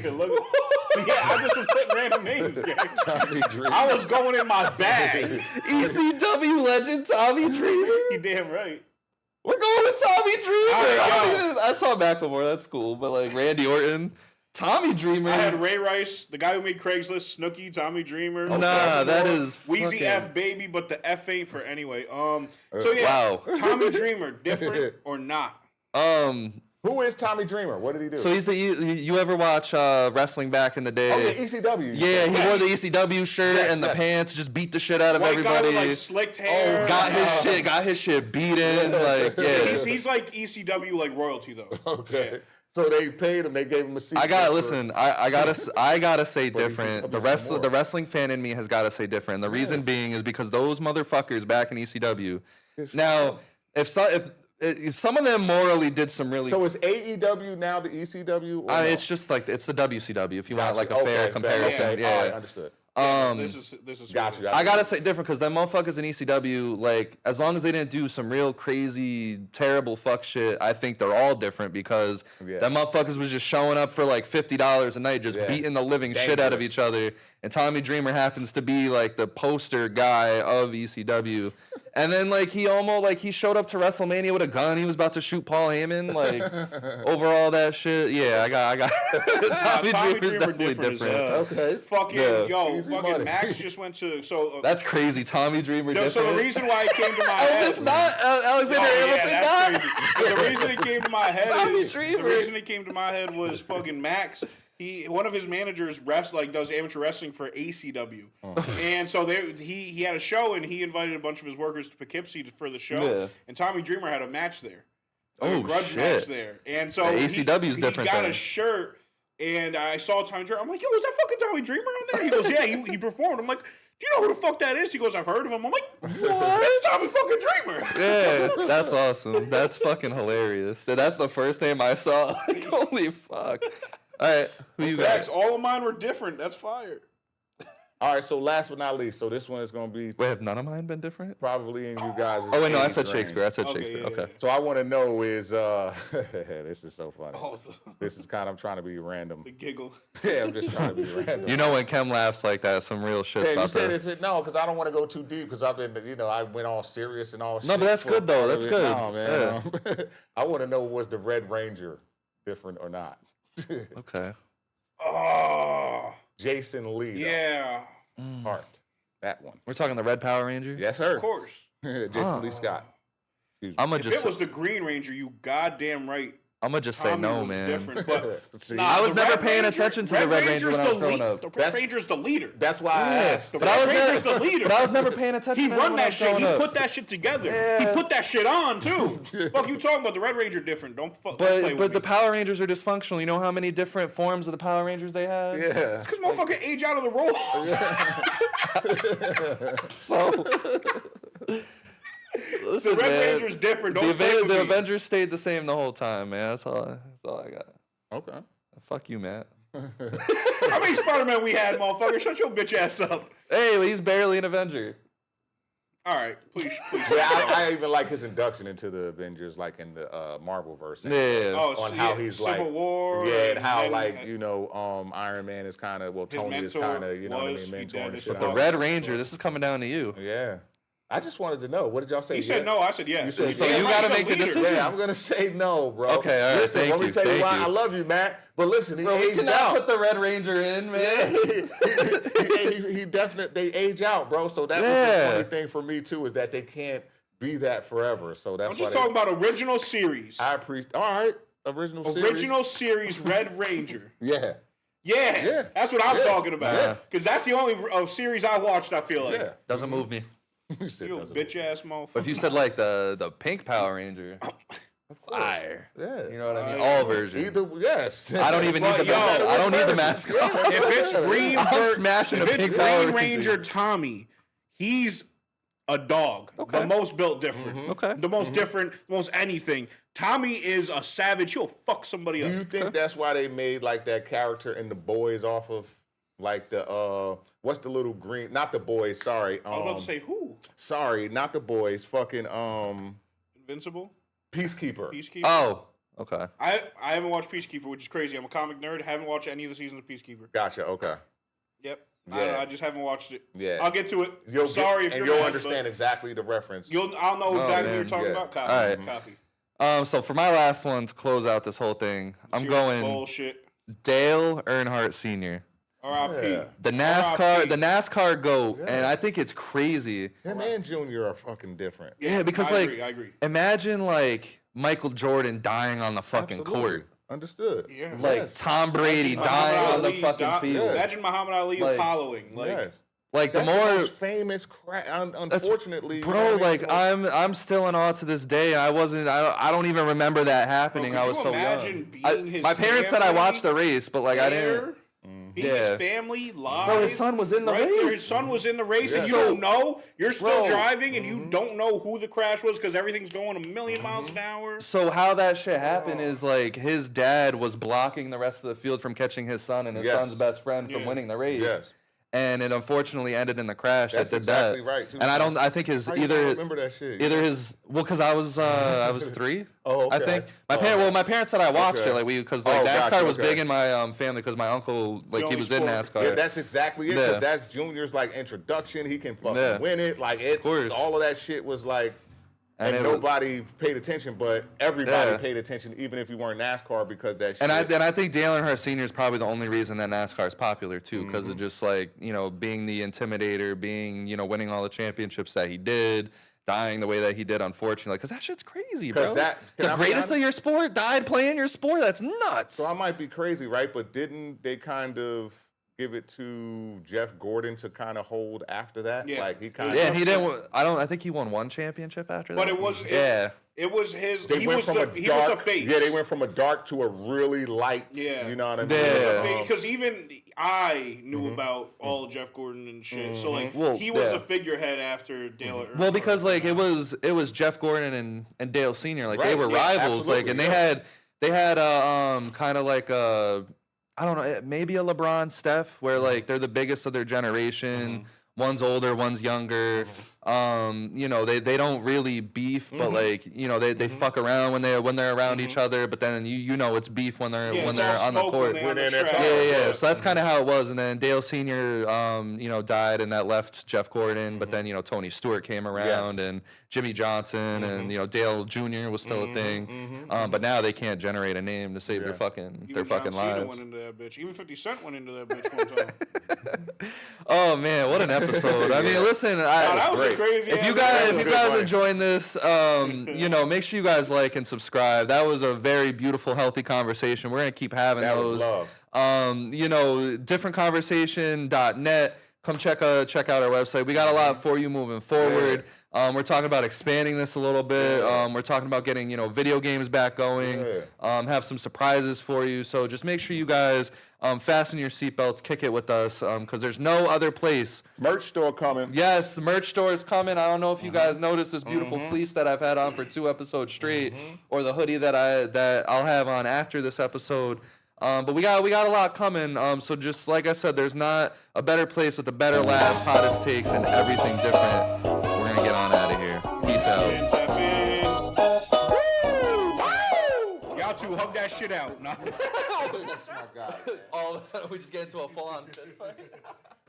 Look. I just was putting random names, gang. Tommy Dreamer. I was going in my bag. ECW legend Tommy Dreamer. You damn right. We're going with Tommy Dreamer. Right, I saw Macklemore. That's cool. But like Randy Orton, Tommy Dreamer. I had Ray Rice, the guy who made Craigslist, Snooki, Tommy Dreamer. Nah, that is Wheezy fucking... F baby, but the F ain't for anyway. So yeah, wow. Tommy Dreamer, different or not? Who is Tommy Dreamer? What did he do? So he's you ever watch wrestling back in the day? Oh, yeah, ECW. Yeah, he wore the ECW shirt and the pants, just beat the shit out of everybody. Guy with, like, slicked hair. Oh, got his shit beaten. Like, yeah. He's like ECW like royalty though. Okay. Yeah. So they paid him. They gave him a seat. I gotta say different. The wrestling fan in me has gotta say different. And the reason being is because those motherfuckers back in ECW. Now, if some of them morally did some really. So is AEW now the ECW? Or it's just like it's the WCW. If you want like a fair comparison, yeah. All right, understood. This is gotcha. I gotta say different because them motherfuckers in ECW, like as long as they didn't do some real crazy, terrible fuck shit, I think they're all different because them motherfuckers was just showing up for like $50 a night, just beating the living shit out of each other. And Tommy Dreamer happens to be like the poster guy of ECW. And then like he showed up to WrestleMania with a gun. He was about to shoot Paul Heyman, like over all that shit. Yeah, I got Tommy Dreamer's definitely different. Okay. Fucking Max just went to that's crazy. Tommy Dreamer. So the reason why it came to my head, it's not Alexander Hamilton. The reason it came to my head Tommy Dreamer. The reason it came to my head was fucking Max. One of his managers does amateur wrestling for ACW, and so he had a show and he invited a bunch of his workers to Poughkeepsie for the show, and Tommy Dreamer had a match there, a grudge match there, and so ACW's different. He got a shirt, and I saw Tommy Dreamer. I'm like, yo, is that fucking Tommy Dreamer on there? He goes, yeah, he performed. I'm like, do you know who the fuck that is? He goes, I've heard of him. I'm like, what? It's Tommy fucking Dreamer. Yeah, that's awesome. That's fucking hilarious. That's the first name I saw. Like, holy fuck. All right, who you got? All of mine were different. That's fire. All right, so last but not least, so this one is going to be... Wait, have none of mine been different? Probably in you guys' Oh, wait, no, I said range. Shakespeare. Shakespeare. Okay. So I want to know is... this is so funny. This is kind of... I'm trying to be random. The giggle. Yeah, I'm just trying to be random. You know when Kem laughs like that, some real shit's about to... No, because I don't want to go too deep because I've been, I went all serious and all shit. No, but that's good, though. That's good. No, man. Yeah. I want to know, was the Red Ranger different or not? Okay. Oh. Jason Lee. Yeah. Hart. That one. We're talking the Red Power Ranger? Yes, sir. Of course. Jason Lee Scott. If it was the Green Ranger, you goddamn right I'm gonna just say Tommy no, was man. different, but See, nah, I was the never Red paying Ranger- attention to the Red Ranger when I was growing up. The Red Ranger's the leader. That's why I asked. The But I Red was Ranger's never, the leader. But I was never paying attention. He to run when I that was shit. He growing up. put that shit together. Yeah. He put that shit on too. Fuck you talking about? The Red Ranger different. Don't play But with the me. Power Rangers are dysfunctional. You know how many different forms of the Power Rangers they have? Yeah. Because motherfucker age out of the role. So listen, The Red man, Ranger's different. Don't The, play with the me. Avengers stayed the same the whole time, man. That's all I got. Okay. Fuck you, Matt. How many Spider-Man we had, motherfucker? Shut your bitch ass up. Hey, well, he's barely an Avenger. All right, please. Yeah, I even like his induction into the Avengers, like in the Marvel verse. Yeah. Oh, On how he's Civil like, War. yeah, and how then like Iron Man is kind of Tony is mentor kind of what I was- mean, he mentoring did and his shit. The Oh. Red Ranger. This is coming down to you. Yeah, I just wanted to know. What did y'all say? He said no. I said yes. You said So yeah, you right, gotta he's make the leader. decision. Yeah, I'm gonna say no, bro. Okay, all right, Listen, thank let me you, tell you thank why you. I love you, Matt. But listen, he Bro, we aged cannot out. put the Red Ranger in, man. Yeah, he definitely they age out, bro. So that was Yeah. the funny thing for me too is that they can't be that forever. So that's I'm just why talking about original series. I appreciate. All right, Original series Red Ranger. Yeah, Yeah, Yeah. that's what I'm Yeah. talking about. Yeah. Because that's the only series I watched. I feel like yeah. Doesn't move me. You said you a doesn't- bitch ass motherfucker. But if you said like the pink Power Ranger, fire. Yeah. You know what I mean? All versions. Either yes. I don't even need But, the yo, mascot. I don't need the version? mascot. Yeah. if it's Green, I'm smashing if a it's pink Power Green Ranger. Ranger Tommy, he's a dog. Okay. The most built different. Mm-hmm. Okay. The most different, most anything. Tommy is a savage. He'll fuck somebody Do up. you think that's why they made like that character in The Boys off of like the what's the little green? Not The Boys. Sorry. I was about to say who? Sorry, not The Boys. Fucking Invincible? Peacekeeper. Peacekeeper? Oh, okay. I haven't watched Peacekeeper, which is crazy. I'm a comic nerd. Haven't watched any of the seasons of Peacekeeper. Gotcha. Okay. Yep. Yeah. I just haven't watched it. Yeah. I'll get to it. You'll Sorry get, if and you're you'll mad, understand but exactly the reference. I'll know exactly what man. you're talking Yeah. about. Copy. All right. Copy. So for my last one to close out this whole thing, I'm Serious going bullshit. Dale Earnhardt Sr. R.I.P. Yeah. The R.I.P. NASCAR GOAT, and I think it's crazy. Him and Junior are fucking different. Yeah, because I like, agree. imagine like Michael Jordan dying on the fucking Absolutely. court, Understood. Yeah. like Yes. Tom Brady Muhammad dying on the Ali fucking field. Yeah. Imagine Muhammad Ali Like- Apolloing. Like, Yes. Like the That's the more, most famous unfortunately. you know bro, what I mean? like I'm still in awe to this day. I don't even remember that happening. Bro, I could was you so imagine young. being his My parents said I family watched the race, but like I didn't. being Yeah. his family live. Bro, his son was in the right race. there. His son was in the race, and Yeah. you don't know. You're still Bro. driving, and you don't know who the crash was because everything's going a million miles an hour. So how that shit happened is like his dad was blocking the rest of the field from catching his son and his Yes. son's best friend from Yeah. winning the race. Yes. And it unfortunately ended in the crash That's that did exactly that. right, too. And I think his How you either don't remember that shit? either his because I was 3. Oh, I okay. think Oh. my parents said I watched Okay. it like because Oh, NASCAR gotcha, was okay. big in my family because my uncle like he only was in sport. NASCAR. Yeah, that's exactly it. Because Yeah. that's Junior's like introduction. He can fucking Yeah. win it. Like it's course. all of that shit was like, And and it was- nobody paid attention, but everybody Yeah. paid attention, even if you weren't NASCAR, because that. Shit, And I think Dale Earnhardt Sr. is probably the only reason that NASCAR is popular too, because Mm-hmm. of just like being the intimidator, being winning all the championships that he did, dying the way that he did, unfortunately, because that shit's crazy, bro. 'Cause that- can the I be greatest of honest? your sport died playing your sport. That's nuts. So I might be crazy, right? But didn't they kind of give it to Jeff Gordon to kind of hold after that? Yeah. Like he kind yeah, of. and he didn't. I think he won one championship after that. But it was it was his. They He went was from the a he dark, was the face. Yeah, they went from a dark to a really light. Yeah. You know what I mean? Yeah. Because even I knew about all of Jeff Gordon and shit. So like Well, he was yeah. the figurehead after Dale Earnhardt. Well, because like it was Jeff Gordon and Dale Sr. Like they Right, were yeah, rivals. Like and absolutely, they had kind of like I don't know, maybe a LeBron Steph where like they're the biggest of their generation. One's older, one's younger. They don't really beef, but like they fuck around when they're around each other. But then it's beef when they're Yeah, when it's they're all on the smoke court. when they on the When they're in track. their Yeah. So that's kind of how it was. And then Dale Sr., died, and that left Jeff Gordon. But then, Tony Stewart came around, and Jimmy Johnson, and Dale Jr. was still a thing. But now they can't generate a name to save their fucking Even John Cena lives. went into that bitch. Even 50 Cent went into that bitch one time. Oh man, what an episode! I mean, listen, that was great. great. Crazy If you Good guys money. enjoying this, make sure you guys like and subscribe. That was a very beautiful, healthy conversation. We're gonna keep having That those. was love. Differentconversation.net. Come check out our website. We got a lot for you moving forward. We're talking about expanding this a little bit. We're talking about getting video games back going. Have some surprises for you. So just make sure you guys fasten your seatbelts, kick it with us, because there's no other place. Merch store coming. Yes, the merch store is coming. I don't know if you guys noticed this beautiful fleece that I've had on for 2 episodes straight, or the hoodie that I'll have on after this episode. But we got a lot coming. So just like I said, there's not a better place with the better laughs, hottest takes, and everything different. We're gonna get on out of here. Peace out. Tap in. Y'all two hug that shit out. Nah. All of a sudden, we just get into a full-on fist fight.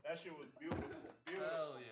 That shit was beautiful. Hell yeah.